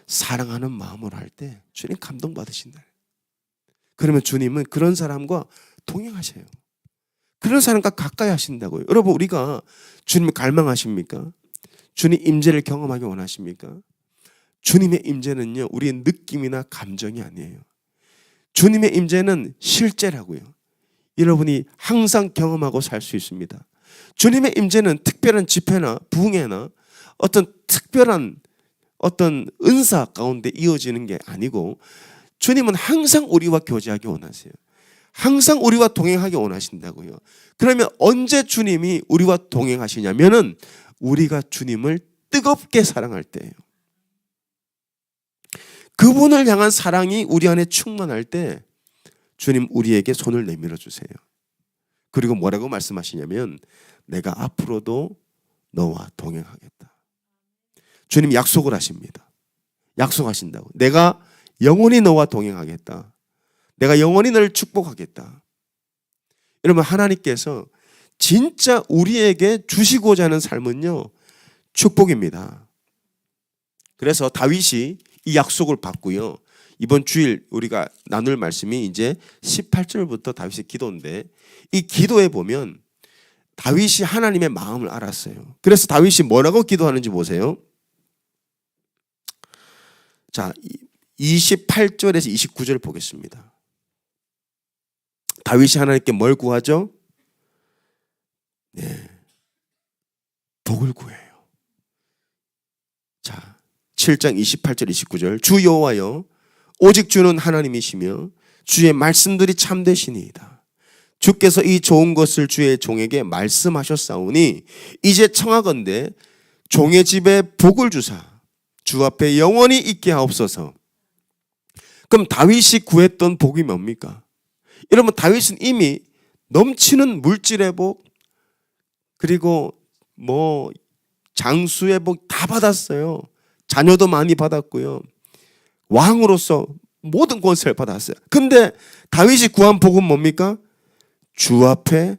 사랑하는 마음으로 할 때 주님 감동받으신다. 그러면 주님은 그런 사람과 동행하셔요. 그런 사람과 가까이 하신다고요. 여러분 우리가 주님을 갈망하십니까? 주님 임재를 경험하기 원하십니까? 주님의 임재는요, 우리의 느낌이나 감정이 아니에요. 주님의 임재는 실제라고요. 여러분이 항상 경험하고 살 수 있습니다. 주님의 임재는 특별한 집회나 부흥회나 어떤 특별한 어떤 은사 가운데 이어지는 게 아니고 주님은 항상 우리와 교제하기 원하세요. 항상 우리와 동행하기 원하신다고요. 그러면 언제 주님이 우리와 동행하시냐면은 우리가 주님을 뜨겁게 사랑할 때예요. 그분을 향한 사랑이 우리 안에 충만할 때 주님 우리에게 손을 내밀어 주세요. 그리고 뭐라고 말씀하시냐면 내가 앞으로도 너와 동행하겠다. 주님 약속을 하십니다. 약속하신다고. 내가 영원히 너와 동행하겠다. 내가 영원히 너를 축복하겠다. 여러분 하나님께서 진짜 우리에게 주시고자 하는 삶은요, 축복입니다. 그래서 다윗이 이 약속을 받고요. 이번 주일 우리가 나눌 말씀이 이제 18절부터 다윗의 기도인데 이 기도에 보면 다윗이 하나님의 마음을 알았어요. 그래서 다윗이 뭐라고 기도하는지 보세요. 자, 28절에서 29절 보겠습니다. 다윗이 하나님께 뭘 구하죠? 네, 복을 구해요. 자, 7장 28절 29절 주 여호와여 오직 주는 하나님이시며 주의 말씀들이 참되시니이다. 주께서 이 좋은 것을 주의 종에게 말씀하셨사오니 이제 청하건대 종의 집에 복을 주사 주 앞에 영원히 있게 하옵소서. 그럼 다윗이 구했던 복이 뭡니까? 여러분, 다윗은 이미 넘치는 물질의 복, 그리고 장수의 복 다 받았어요. 자녀도 많이 받았고요. 왕으로서 모든 권세를 받았어요. 근데 다윗이 구한 복은 뭡니까? 주 앞에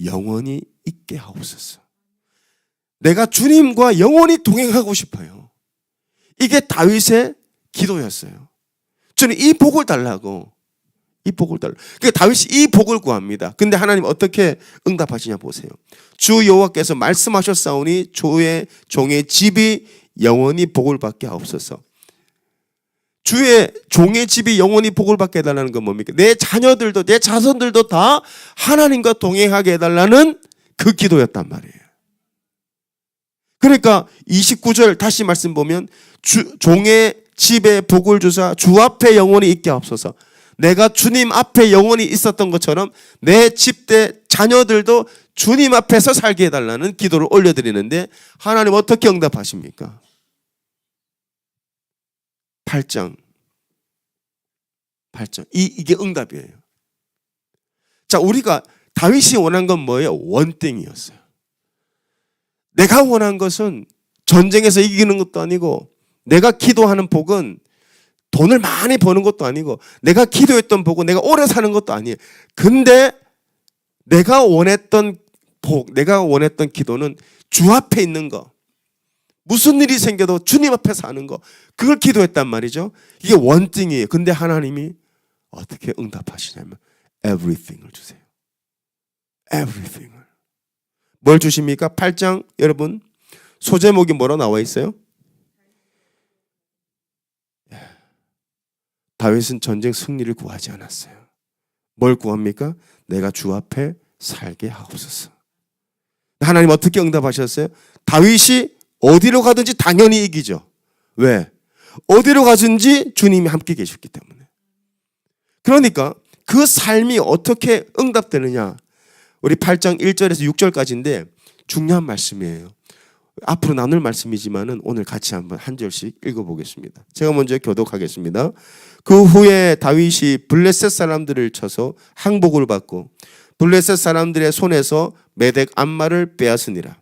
영원히 있게 하옵소서. 내가 주님과 영원히 동행하고 싶어요. 이게 다윗의 기도였어요. 저는 이 복을 달라고. 이 복을 달라고. 그러니까 다윗이 이 복을 구합니다. 근데 하나님 어떻게 응답하시냐 보세요. 주 여호와께서 말씀하셨사오니 주의 종의 집이 영원히 복을 받게 하옵소서. 주의 종의 집이 영원히 복을 받게 해달라는 건 뭡니까? 내 자녀들도 내 자손들도 다 하나님과 동행하게 해달라는 그 기도였단 말이에요. 그러니까 29절 다시 말씀 보면 종의 집에 복을 주사 주 앞에 영원히 있게 하옵소서. 내가 주님 앞에 영원히 있었던 것처럼 내 집대 자녀들도 주님 앞에서 살게 해달라는 기도를 올려드리는데 하나님 어떻게 응답하십니까? 8장 이게 응답이에요. 자, 우리가 다윗이 원한 건 뭐예요? 원땡이었어요. 내가 원한 것은 전쟁에서 이기는 것도 아니고, 내가 기도하는 복은 돈을 많이 버는 것도 아니고, 내가 기도했던 복은 내가 오래 사는 것도 아니에요. 근데 내가 원했던 복, 내가 원했던 기도는 주 앞에 있는 거, 무슨 일이 생겨도 주님 앞에 사는 거, 그걸 기도했단 말이죠. 이게 원증이에요. 근데 하나님이 어떻게 응답하시냐면 everything을 주세요. everything을. 뭘 주십니까? 8장 여러분 소제목이 뭐로 나와 있어요? 다윗은 전쟁 승리를 구하지 않았어요. 뭘 구합니까? 내가 주 앞에 살게 하옵소서. 하나님 어떻게 응답하셨어요? 다윗이 어디로 가든지 당연히 이기죠. 왜? 어디로 가든지 주님이 함께 계셨기 때문에. 그러니까 그 삶이 어떻게 응답되느냐. 우리 8장 1절에서 6절까지인데 중요한 말씀이에요. 앞으로 나눌 말씀이지만은 오늘 같이 한번 한 절씩 읽어보겠습니다. 제가 먼저 교독하겠습니다. 그 후에 다윗이 블레셋 사람들을 쳐서 항복을 받고 블레셋 사람들의 손에서 메덱 암마를 빼앗으니라.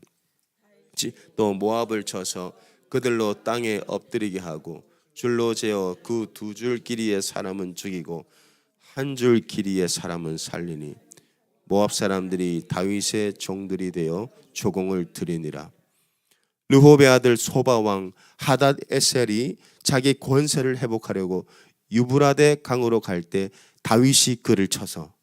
또 모압을 쳐서 그들로 땅에 엎드리게 하고 줄로 재어 그 두 줄 길이의 사람은 죽이고 한 줄 길이의 사람은 살리니 모압 사람들이 다윗의 종들이 되어 조공을 드리니라. 르홉의 아들 소바 왕 하닷 에셀이 자기 권세를 회복하려고 유브라데 강으로 갈 때 다윗이 그를 쳐서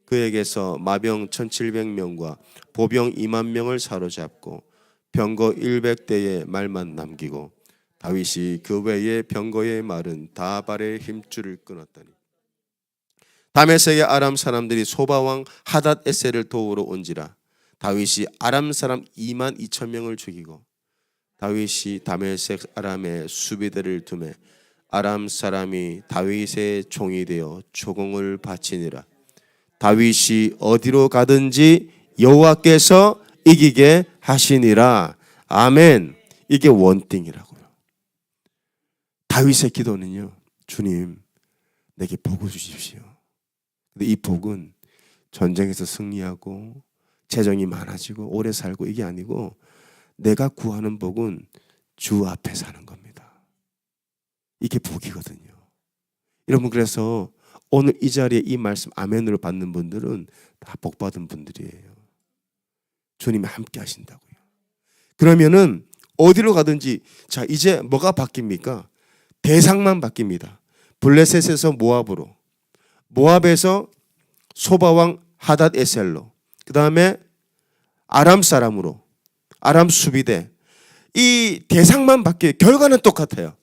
그에게서 마병 1700명과 보병 2만 명을 사로잡고 병거 100대의 말만 남기고 다윗이 그 외의 병거의 말은 다 발의 힘줄을 끊었더니 다메섹의 아람 사람들이 소바왕 하닷 에셀을 도우러 온지라. 다윗이 아람 사람 2만 2천 명을 죽이고 다윗이 다메섹 아람의 수비대를 두매 아람 사람이 다윗의 종이 되어 조공을 바치니라. 다윗이 어디로 가든지 여호와께서 이기게 하시니라. 아멘. 이게 원띵이라고요. 다윗의 기도는요, 주님 내게 복을 주십시오. 근데 이 복은 전쟁에서 승리하고 재정이 많아지고 오래 살고 이게 아니고 내가 구하는 복은 주 앞에 사는 겁니다. 이게 복이거든요. 여러분, 그래서 오늘 이 자리에 이 말씀 아멘으로 받는 분들은 다 복 받은 분들이에요. 주님이 함께 하신다고요. 그러면은 어디로 가든지, 자, 이제 뭐가 바뀝니까? 대상만 바뀝니다. 블레셋에서 모압으로, 모압에서 소바왕 하닷 에셀로, 그 다음에 아람 사람으로, 아람 수비대. 이 대상만 바뀌어요. 결과는 똑같아요.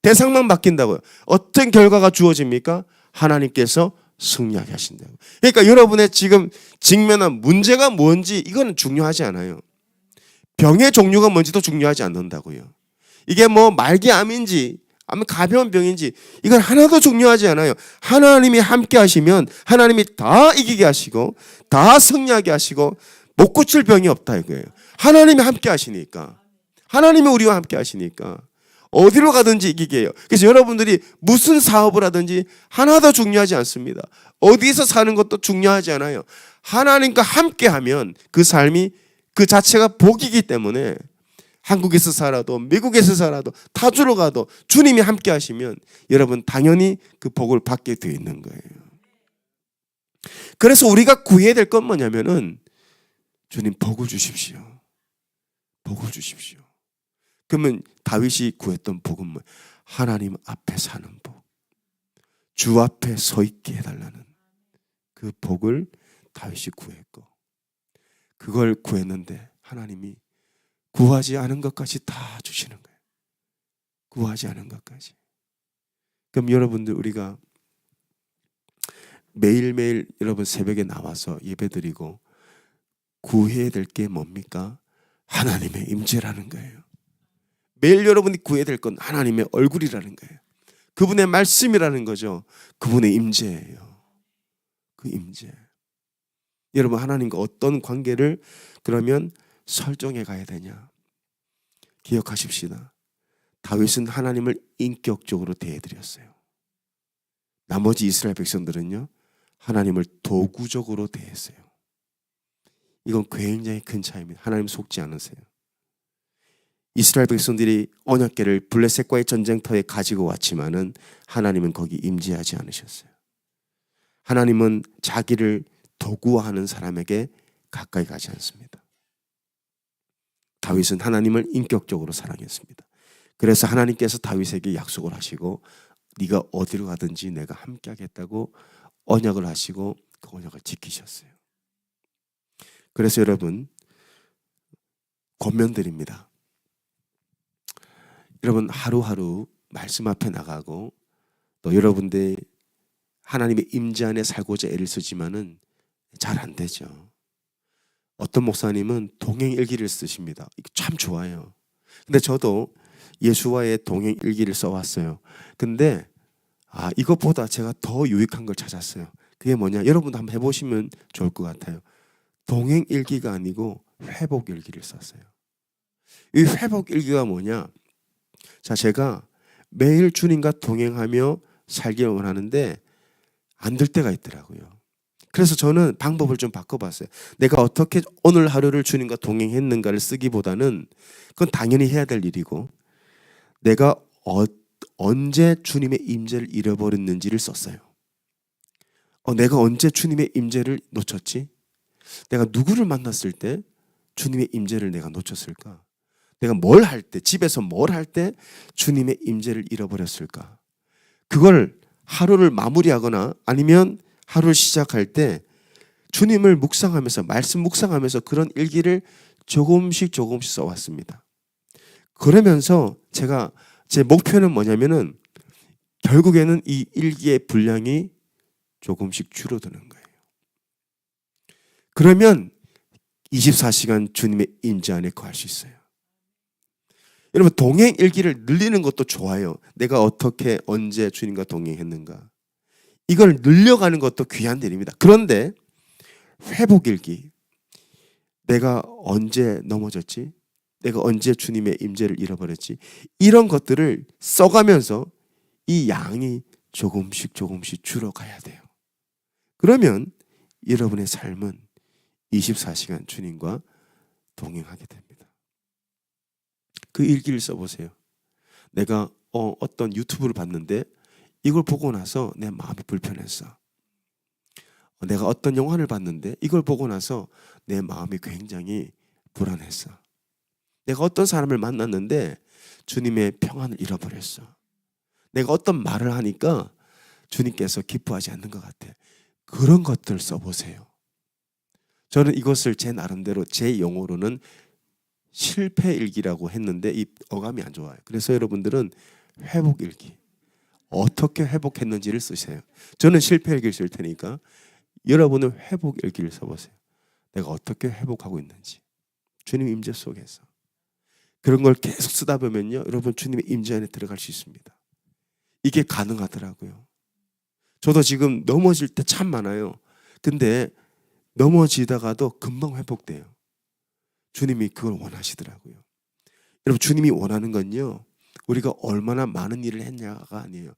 대상만 바뀐다고요. 어떤 결과가 주어집니까? 하나님께서 승리하게 하신다고. 그러니까 여러분의 지금 직면한 문제가 뭔지 이거는 중요하지 않아요. 병의 종류가 뭔지도 중요하지 않는다고요. 이게 뭐 말기암인지 아니면 가벼운 병인지 이건 하나도 중요하지 않아요. 하나님이 함께 하시면 하나님이 다 이기게 하시고 다 승리하게 하시고 못 고칠 병이 없다 이거예요. 하나님이 함께 하시니까. 하나님이 우리와 함께 하시니까 어디로 가든지 이기게 해요. 그래서 여러분들이 무슨 사업을 하든지 하나도 중요하지 않습니다. 어디서 사는 것도 중요하지 않아요. 하나님과 함께 하면 그 삶이 그 자체가 복이기 때문에 한국에서 살아도 미국에서 살아도 타주로 가도 주님이 함께 하시면 여러분 당연히 그 복을 받게 되어 있는 거예요. 그래서 우리가 구해야 될 건 뭐냐면은 주님 복을 주십시오. 복을 주십시오. 그러면 다윗이 구했던 복은 뭐예요? 하나님 앞에 사는 복. 주 앞에 서 있게 해달라는 그 복을 다윗이 구했고 그걸 구했는데 하나님이 구하지 않은 것까지 다 주시는 거예요. 구하지 않은 것까지. 그럼 여러분들 우리가 매일매일 여러분 새벽에 나와서 예배드리고 구해야 될 게 뭡니까? 하나님의 임재라는 거예요. 매일 여러분이 구해야 될 건 하나님의 얼굴이라는 거예요. 그분의 말씀이라는 거죠. 그분의 임재예요. 그 임재. 여러분 하나님과 어떤 관계를 그러면 설정해 가야 되냐? 기억하십시다. 다윗은 하나님을 인격적으로 대해드렸어요. 나머지 이스라엘 백성들은요. 하나님을 도구적으로 대했어요. 이건 굉장히 큰 차이입니다. 하나님 속지 않으세요. 이스라엘 백성들이 언약궤를 블레셋과의 전쟁터에 가지고 왔지만은 하나님은 거기 임재하지 않으셨어요. 하나님은 자기를 도구화하는 사람에게 가까이 가지 않습니다. 다윗은 하나님을 인격적으로 사랑했습니다. 그래서 하나님께서 다윗에게 약속을 하시고 네가 어디로 가든지 내가 함께 하겠다고 언약을 하시고 그 언약을 지키셨어요. 그래서 여러분 권면드립니다. 여러분 하루하루 말씀 앞에 나가고 또 여러분들 하나님의 임재 안에 살고자 애를 쓰지만은 잘 안 되죠. 어떤 목사님은 동행일기를 쓰십니다. 이거 참 좋아요. 근데 저도 예수와의 동행일기를 써왔어요. 근데 이것보다 제가 더 유익한 걸 찾았어요. 그게 뭐냐? 여러분도 한번 해보시면 좋을 것 같아요. 동행일기가 아니고 회복일기를 썼어요. 이 회복일기가 뭐냐? 자, 제가 매일 주님과 동행하며 살기를 원하는데 안 될 때가 있더라고요. 그래서 저는 방법을 좀 바꿔봤어요. 내가 어떻게 오늘 하루를 주님과 동행했는가를 쓰기보다는 그건 당연히 해야 될 일이고 내가 언제 주님의 임재를 잃어버렸는지를 썼어요. 내가 언제 주님의 임재를 놓쳤지? 내가 누구를 만났을 때 주님의 임재를 내가 놓쳤을까? 내가 뭘 할 때, 집에서 뭘 할 때 주님의 임재를 잃어버렸을까? 그걸 하루를 마무리하거나 아니면 하루를 시작할 때 주님을 묵상하면서 말씀 묵상하면서 그런 일기를 조금씩 써왔습니다. 그러면서 제 목표는 뭐냐면은 결국에는 이 일기의 분량이 조금씩 줄어드는 거예요. 그러면 24시간 주님의 임재 안에 거할 수 있어요. 여러분 동행 일기를 늘리는 것도 좋아요. 내가 어떻게 언제 주님과 동행했는가. 이걸 늘려가는 것도 귀한 일입니다. 그런데 회복 일기. 내가 언제 넘어졌지? 내가 언제 주님의 임재를 잃어버렸지? 이런 것들을 써가면서 이 양이 조금씩 줄어가야 돼요. 그러면 여러분의 삶은 24시간 주님과 동행하게 됩니다. 그 일기를 써보세요. 내가 어떤 유튜브를 봤는데 이걸 보고 나서 내 마음이 불편했어. 내가 어떤 영화를 봤는데 이걸 보고 나서 내 마음이 굉장히 불안했어. 내가 어떤 사람을 만났는데 주님의 평안을 잃어버렸어. 내가 어떤 말을 하니까 주님께서 기뻐하지 않는 것 같아. 그런 것들 써보세요. 저는 이것을 제 나름대로 제 용어로는 실패일기라고 했는데 이 어감이 안 좋아요. 그래서 여러분들은 회복일기. 어떻게 회복했는지를 쓰세요. 저는 실패 일기를 쓸 테니까 여러분은 회복 일기를 써보세요. 내가 어떻게 회복하고 있는지. 주님 임재 속에서. 그런 걸 계속 쓰다 보면요, 여러분 주님의 임재 안에 들어갈 수 있습니다. 이게 가능하더라고요. 저도 지금 넘어질 때 참 많아요. 근데 넘어지다가도 금방 회복돼요. 주님이 그걸 원하시더라고요. 여러분 주님이 원하는 건요, 우리가 얼마나 많은 일을 했냐가 아니에요.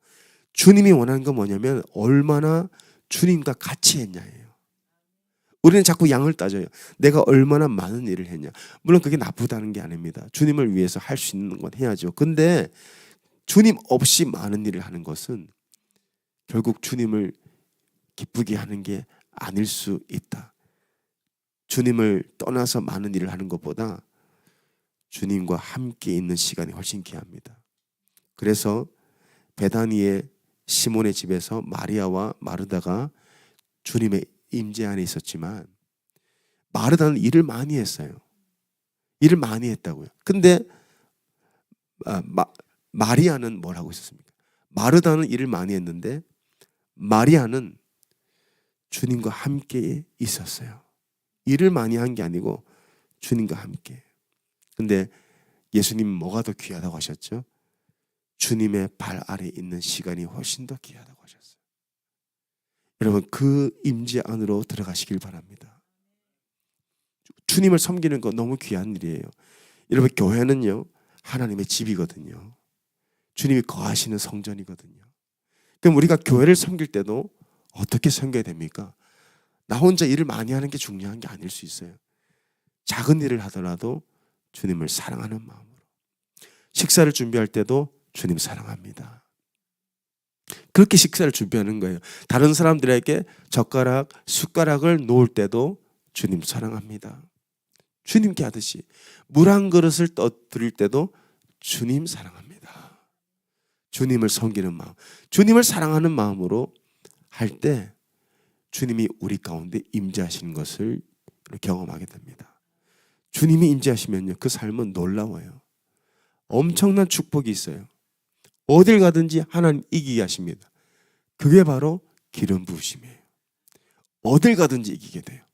주님이 원하는 건 뭐냐면 얼마나 주님과 같이 했냐예요. 우리는 자꾸 양을 따져요. 내가 얼마나 많은 일을 했냐. 물론 그게 나쁘다는 게 아닙니다. 주님을 위해서 할 수 있는 건 해야죠. 근데 주님 없이 많은 일을 하는 것은 결국 주님을 기쁘게 하는 게 아닐 수 있다. 주님을 떠나서 많은 일을 하는 것보다 주님과 함께 있는 시간이 훨씬 귀합니다. 그래서 베다니의 시몬의 집에서 마리아와 마르다가 주님의 임재 안에 있었지만 마르다는 일을 많이 했어요. 일을 많이 했다고요. 근데 마리아는 뭘 하고 있었습니까? 마르다는 일을 많이 했는데 마리아는 주님과 함께 있었어요. 일을 많이 한 게 아니고 주님과 함께. 근데 예수님 뭐가 더 귀하다고 하셨죠? 주님의 발 아래 있는 시간이 훨씬 더 귀하다고 하셨어요. 여러분 그 임재 안으로 들어가시길 바랍니다. 주님을 섬기는 거 너무 귀한 일이에요. 여러분 교회는요, 하나님의 집이거든요. 주님이 거하시는 성전이거든요. 그럼 우리가 교회를 섬길 때도 어떻게 섬겨야 됩니까? 나 혼자 일을 많이 하는 게 중요한 게 아닐 수 있어요. 작은 일을 하더라도 주님을 사랑하는 마음으로. 식사를 준비할 때도 주님 사랑합니다. 그렇게 식사를 준비하는 거예요. 다른 사람들에게 젓가락, 숟가락을 놓을 때도 주님 사랑합니다. 주님께 하듯이 물 한 그릇을 떠드릴 때도 주님 사랑합니다. 주님을 섬기는 마음, 주님을 사랑하는 마음으로 할 때 주님이 우리 가운데 임재하시는 것을 경험하게 됩니다. 주님이 임재하시면요, 그 삶은 놀라워요. 엄청난 축복이 있어요. 어딜 가든지 하나님 이기게 하십니다. 그게 바로 기름 부으심이에요. 어딜 가든지 이기게 돼요.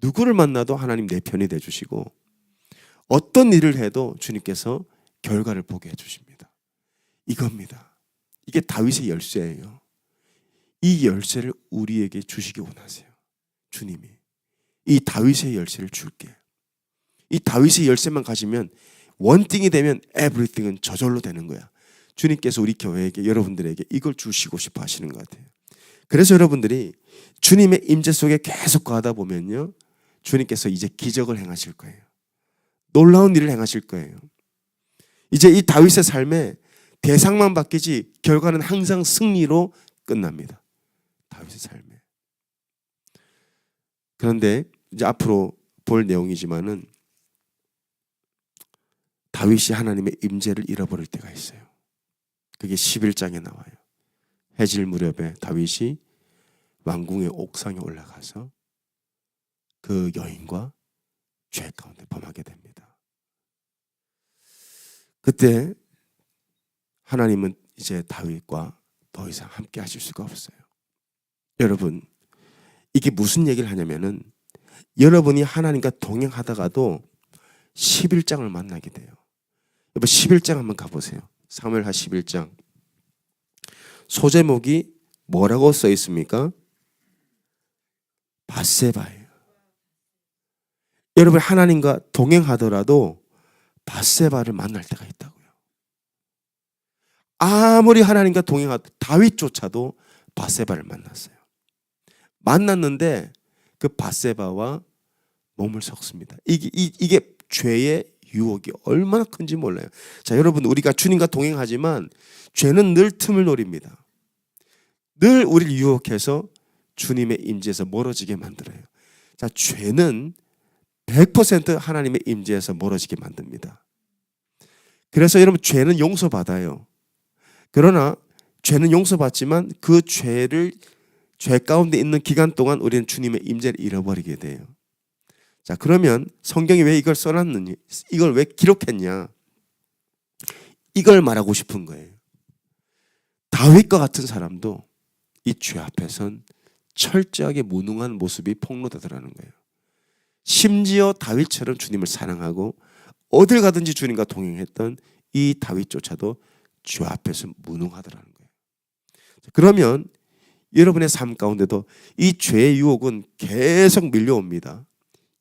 누구를 만나도 하나님 내 편이 돼주시고 어떤 일을 해도 주님께서 결과를 보게 해주십니다. 이겁니다. 이게 다윗의 열쇠예요. 이 열쇠를 우리에게 주시기 원하세요. 주님이 이 다윗의 열쇠를 줄게. 이 다윗의 열쇠만 가지면 원띵이 되면 에브리띵은 저절로 되는 거야. 주님께서 우리 교회에게, 여러분들에게 이걸 주시고 싶어 하시는 것 같아요. 그래서 여러분들이 주님의 임재 속에 계속 가다 보면요, 주님께서 이제 기적을 행하실 거예요. 놀라운 일을 행하실 거예요. 이제 이 다윗의 삶에 대상만 바뀌지 결과는 항상 승리로 끝납니다. 다윗의 삶에. 그런데 이제 앞으로 볼 내용이지만은 다윗이 하나님의 임재를 잃어버릴 때가 있어요. 그게 11장에 나와요. 해질 무렵에 다윗이 왕궁의 옥상에 올라가서 그 여인과 죄 가운데 범하게 됩니다. 그때 하나님은 이제 다윗과 더 이상 함께 하실 수가 없어요. 여러분, 이게 무슨 얘기를 하냐면은 여러분이 하나님과 동행하다가도 11장을 만나게 돼요. 여러분 11장 한번 가보세요. 사무엘하 11장. 소제목이 뭐라고 써 있습니까? 밧세바예요. 여러분 하나님과 동행하더라도 밧세바를 만날 때가 있다고요. 아무리 하나님과 동행하도 다윗조차도 밧세바를 만났어요. 만났는데 그 밧세바와 몸을 섞습니다. 이게 죄의 유혹이 얼마나 큰지 몰라요. 자, 여러분 우리가 주님과 동행하지만 죄는 늘 틈을 노립니다. 늘 우리를 유혹해서 주님의 임재에서 멀어지게 만들어요. 자, 죄는 100% 하나님의 임재에서 멀어지게 만듭니다. 그래서 여러분 죄는 용서받아요. 그러나 죄는 용서받지만 그 죄 가운데 있는 기간 동안 우리는 주님의 임재를 잃어버리게 돼요. 자, 그러면 성경이 왜 이걸 써놨느냐? 이걸 왜 기록했냐? 이걸 말하고 싶은 거예요. 다윗과 같은 사람도 이 죄 앞에선 철저하게 무능한 모습이 폭로되더라는 거예요. 심지어 다윗처럼 주님을 사랑하고 어딜 가든지 주님과 동행했던 이 다윗조차도 죄 앞에서 무능하더라는 거예요. 그러면 여러분의 삶 가운데도 이 죄의 유혹은 계속 밀려옵니다.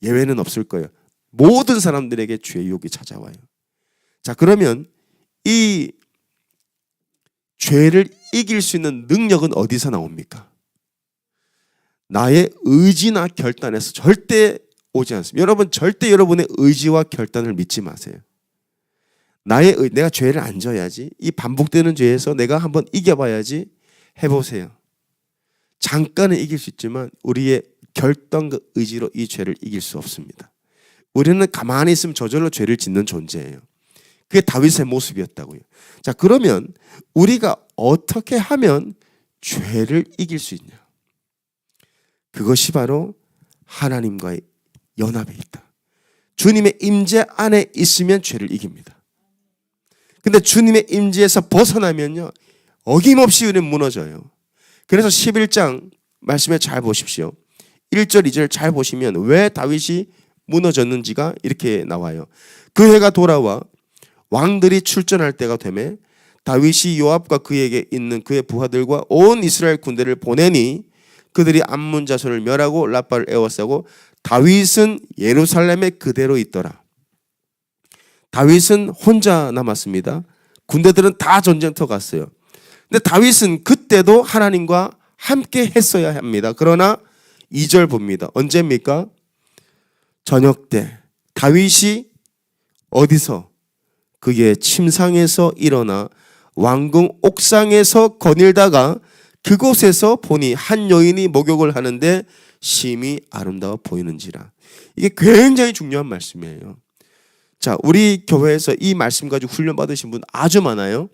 예외는 없을 거예요. 모든 사람들에게 죄의 유혹이 찾아와요. 자, 그러면 이 죄를 이길 수 있는 능력은 어디서 나옵니까? 나의 의지나 결단에서 절대 오지 않습니다. 여러분, 절대 여러분의 의지와 결단을 믿지 마세요. 내가 죄를 안 져야지, 이 반복되는 죄에서 내가 한번 이겨봐야지 해보세요. 잠깐은 이길 수 있지만 우리의 결단과 의지로 이 죄를 이길 수 없습니다. 우리는 가만히 있으면 저절로 죄를 짓는 존재예요. 그게 다윗의 모습이었다고요. 자, 그러면 우리가 어떻게 하면 죄를 이길 수 있냐? 그것이 바로 하나님과의 연합에 있다. 주님의 임재 안에 있으면 죄를 이깁니다. 근데 주님의 임재에서 벗어나면요, 어김없이 우리는 무너져요. 그래서 11장 말씀에 잘 보십시오. 1절 2절 잘 보시면 왜 다윗이 무너졌는지가 이렇게 나와요. 그 해가 돌아와 왕들이 출전할 때가 되매 다윗이 요압과 그에게 있는 그의 부하들과 온 이스라엘 군대를 보내니 그들이 암몬 자손을 멸하고 라빠를 에워싸고 다윗은 예루살렘에 그대로 있더라. 다윗은 혼자 남았습니다. 군대들은 다 전쟁터 갔어요. 근데 다윗은 그때도 하나님과 함께 했어야 합니다. 그러나 2절 봅니다. 언제입니까? 저녁 때 다윗이 어디서? 그의 침상에서 일어나 왕궁 옥상에서 거닐다가 그곳에서 보니 한 여인이 목욕을 하는데 심히 아름다워 보이는지라. 이게 굉장히 중요한 말씀이에요. 자, 우리 교회에서 이 말씀 가지고 훈련 받으신 분 아주 많아요.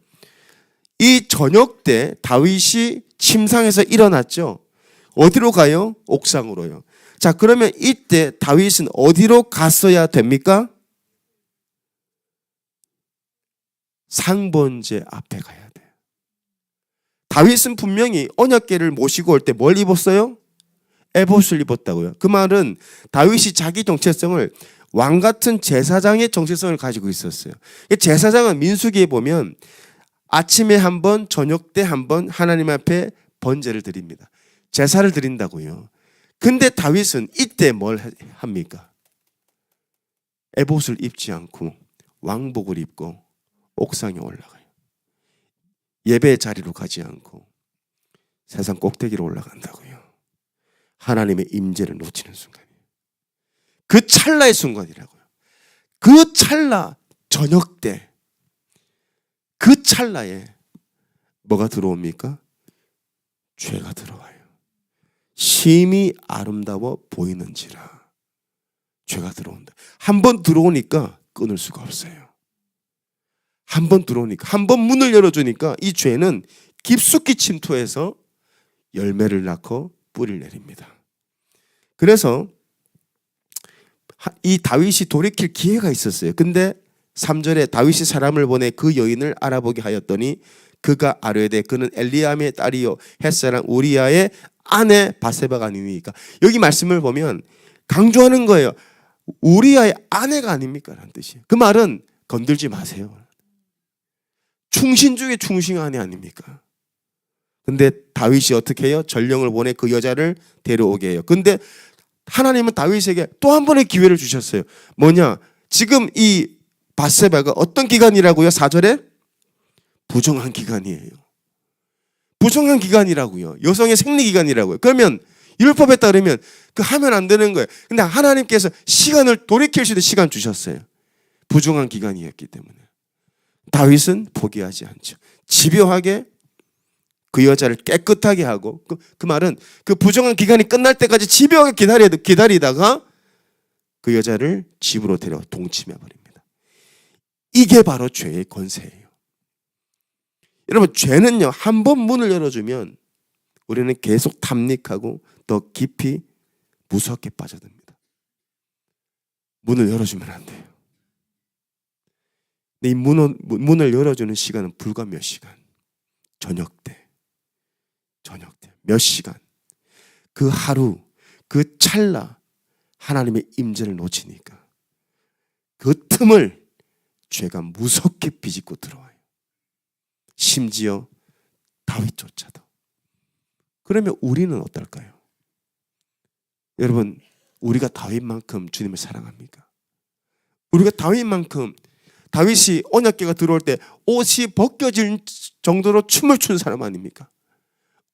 이 저녁 때 다윗이 침상에서 일어났죠. 어디로 가요? 옥상으로요. 자, 그러면 이때 다윗은 어디로 갔어야 됩니까? 상번제 앞에 가야 돼요. 다윗은 분명히 언약궤를 모시고 올 때 뭘 입었어요? 에봇을 입었다고요. 그 말은 다윗이 자기 정체성을 왕 같은 제사장의 정체성을 가지고 있었어요. 제사장은 민수기에 보면 아침에 한 번, 저녁 때 한 번 하나님 앞에 번제를 드립니다. 제사를 드린다고요. 근데 다윗은 이때 뭘 합니까? 에봇을 입지 않고 왕복을 입고 옥상에 올라가요. 예배 자리로 가지 않고 세상 꼭대기로 올라간다고요. 하나님의 임재를 놓치는 순간이에요. 그 찰나의 순간이라고요. 그 찰나, 저녁 때 그 찰나에 뭐가 들어옵니까? 죄가 들어와요. 심히 아름다워 보이는지라. 죄가 들어온다. 한 번 들어오니까 끊을 수가 없어요. 한 번 들어오니까, 한 번 문을 열어주니까 이 죄는 깊숙이 침투해서 열매를 낳고 뿌리를 내립니다. 그래서 이 다윗이 돌이킬 기회가 있었어요. 근데 3절에 다윗이 사람을 보내 그 여인을 알아보게 하였더니 그가 아뢰되 그는 엘리암의 딸이요 햇사람 우리아의 아내 바세바가 아니니까. 여기 말씀을 보면 강조하는 거예요. 우리아의 아내가 아닙니까? 라는 뜻이에요. 그 말은 건들지 마세요. 충신 중에 충신 아내 아닙니까? 근데 다윗이 어떻게 해요? 전령을 보내 그 여자를 데려오게 해요. 근데 하나님은 다윗에게 또 한 번의 기회를 주셨어요. 뭐냐? 지금 이 바세바가 어떤 기간이라고요? 4절에? 부정한 기간이에요. 부정한 기간이라고요. 여성의 생리 기간이라고요. 그러면 율법에 따르면 그 하면 안 되는 거예요. 근데 하나님께서 시간을 돌이킬 수 있는 시간 주셨어요. 부정한 기간이었기 때문에. 다윗은 포기하지 않죠. 집요하게 그 여자를 깨끗하게 하고 그 말은 그 부정한 기간이 끝날 때까지 집요하게 기다리다가 그 여자를 집으로 데려 동침해 버립니다. 이게 바로 죄의 권세예요. 여러분, 죄는요, 한 번 문을 열어주면 우리는 계속 탐닉하고 더 깊이 무섭게 빠져듭니다. 문을 열어주면 안 돼요. 이 문을 열어주는 시간은 불과 몇 시간. 저녁 때 몇 시간, 그 하루, 그 찰나 하나님의 임재를 놓치니까 그 틈을 죄가 무섭게 비집고 들어와요. 심지어 다윗조차도. 그러면 우리는 어떨까요? 여러분, 우리가 다윗만큼 주님을 사랑합니까? 우리가 다윗만큼, 다윗이 언약궤가 들어올 때 옷이 벗겨질 정도로 춤을 추는 사람 아닙니까?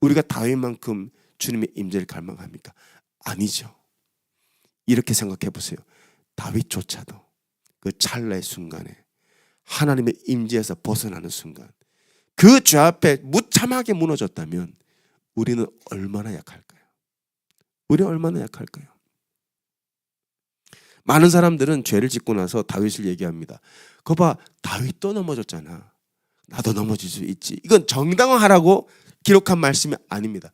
우리가 다윗만큼 주님의 임재를 갈망합니까? 아니죠. 이렇게 생각해 보세요. 다윗조차도 그 찰나의 순간에 하나님의 임재에서 벗어나는 순간, 그 죄 앞에 무참하게 무너졌다면 우리는 얼마나 약할까요? 우리는 얼마나 약할까요? 많은 사람들은 죄를 짓고 나서 다윗을 얘기합니다. 거 봐, 다윗도 넘어졌잖아. 나도 넘어질 수 있지. 이건 정당화하라고 기록한 말씀이 아닙니다.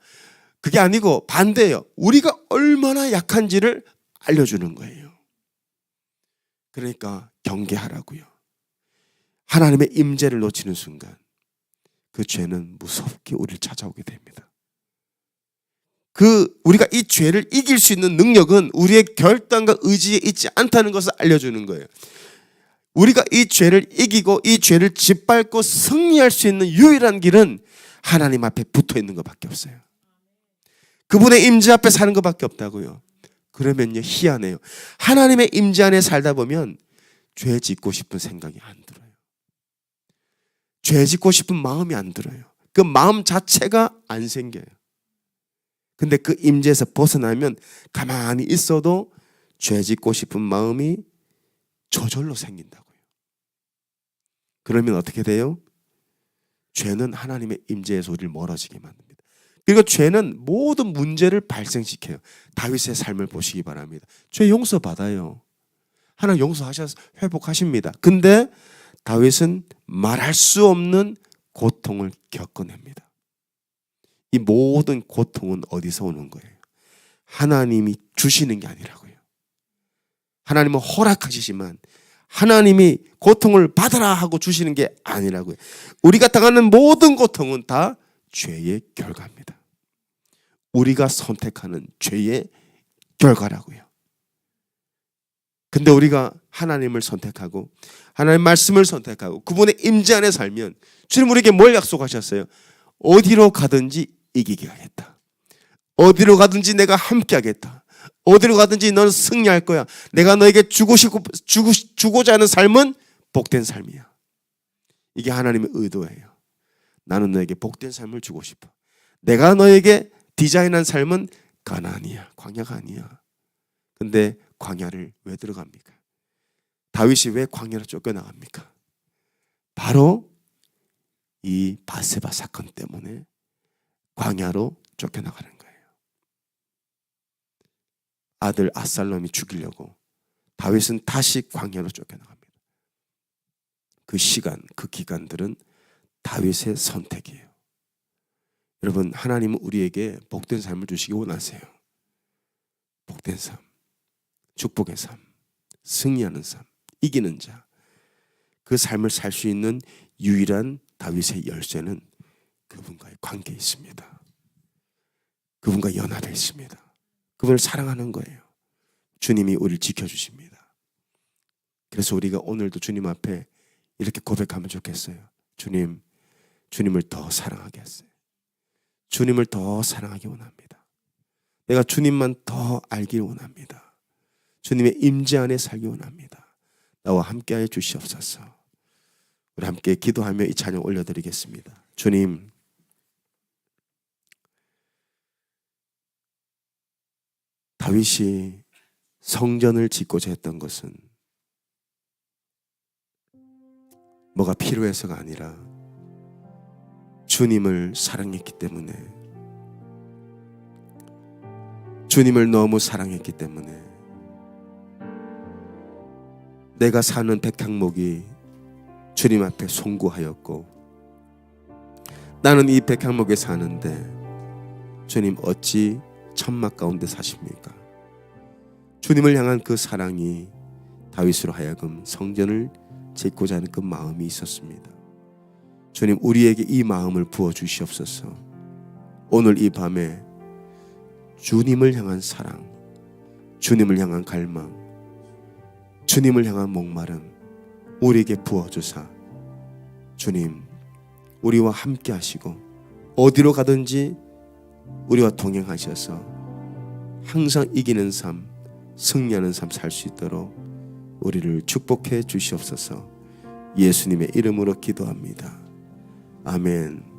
그게 아니고 반대예요. 우리가 얼마나 약한지를 알려주는 거예요. 그러니까 경계하라고요. 하나님의 임재를 놓치는 순간 그 죄는 무섭게 우리를 찾아오게 됩니다. 우리가 이 죄를 이길 수 있는 능력은 우리의 결단과 의지에 있지 않다는 것을 알려주는 거예요. 우리가 이 죄를 이기고 이 죄를 짓밟고 승리할 수 있는 유일한 길은 하나님 앞에 붙어 있는 것밖에 없어요. 그분의 임재 앞에 사는 것밖에 없다고요. 그러면요, 희한해요. 하나님의 임재 안에 살다 보면 죄 짓고 싶은 생각이 안 들어요. 죄 짓고 싶은 마음이 안 들어요. 그 마음 자체가 안 생겨요. 근데 그 임재에서 벗어나면 가만히 있어도 죄 짓고 싶은 마음이 저절로 생긴다고요. 그러면 어떻게 돼요? 죄는 하나님의 임재에서 우리를 멀어지게 만듭니다. 그리고 죄는 모든 문제를 발생시켜요. 다윗의 삶을 보시기 바랍니다. 죄 용서받아요. 하나님 용서하셔서 회복하십니다. 근데 다윗은 말할 수 없는 고통을 겪어냅니다. 이 모든 고통은 어디서 오는 거예요? 하나님이 주시는 게 아니라고요. 하나님은 허락하시지만 하나님이 고통을 받아라 하고 주시는 게 아니라고요. 우리가 당하는 모든 고통은 다 죄의 결과입니다. 우리가 선택하는 죄의 결과라고요. 근데 우리가 하나님을 선택하고 하나님의 말씀을 선택하고 그분의 임재 안에 살면 주님 우리에게 뭘 약속하셨어요? 어디로 가든지 이기게 하겠다. 어디로 가든지 내가 함께 하겠다. 어디로 가든지 너는 승리할 거야. 내가 너에게 주고자 하는 삶은 복된 삶이야. 이게 하나님의 의도예요. 나는 너에게 복된 삶을 주고 싶어. 내가 너에게 디자인한 삶은 가나안이야. 광야가 아니야. 근데 광야를 왜 들어갑니까? 다윗이 왜 광야로 쫓겨나갑니까? 바로 이 바세바 사건 때문에 광야로 쫓겨나가는 거예요. 아들 압살롬이 죽이려고 다윗은 다시 광야로 쫓겨나갑니다. 그 시간, 그 기간들은 다윗의 선택이에요. 여러분, 하나님은 우리에게 복된 삶을 주시기 원하세요. 복된 삶, 축복의 삶, 승리하는 삶, 이기는 자. 그 삶을 살 수 있는 유일한 다윗의 열쇠는 그분과의 관계에 있습니다. 그분과 연합에 있습니다. 그분을 사랑하는 거예요. 주님이 우리를 지켜주십니다. 그래서 우리가 오늘도 주님 앞에 이렇게 고백하면 좋겠어요. 주님, 주님을 더 사랑하게 하세요. 주님을 더 사랑하기 원합니다. 내가 주님만 더 알기 원합니다. 주님의 임재 안에 살기 원합니다. 나와 함께하여 주시옵소서. 우리 함께 기도하며 이 찬양 올려드리겠습니다. 주님, 다윗이 성전을 짓고자 했던 것은 뭐가 필요해서가 아니라 주님을 사랑했기 때문에, 주님을 너무 사랑했기 때문에 내가 사는 백향목이 주님 앞에 송구하였고, 나는 이 백향목에 사는데 주님 어찌 천막 가운데 사십니까? 주님을 향한 그 사랑이 다윗으로 하여금 성전을 짓고자 하는 그 마음이 있었습니다. 주님, 우리에게 이 마음을 부어 주시옵소서. 오늘 이 밤에 주님을 향한 사랑, 주님을 향한 갈망, 주님을 향한 목마름 우리에게 부어주사 주님, 우리와 함께 하시고 어디로 가든지 우리와 동행하셔서 항상 이기는 삶, 승리하는 삶 살 수 있도록 우리를 축복해 주시옵소서. 예수님의 이름으로 기도합니다. 아멘.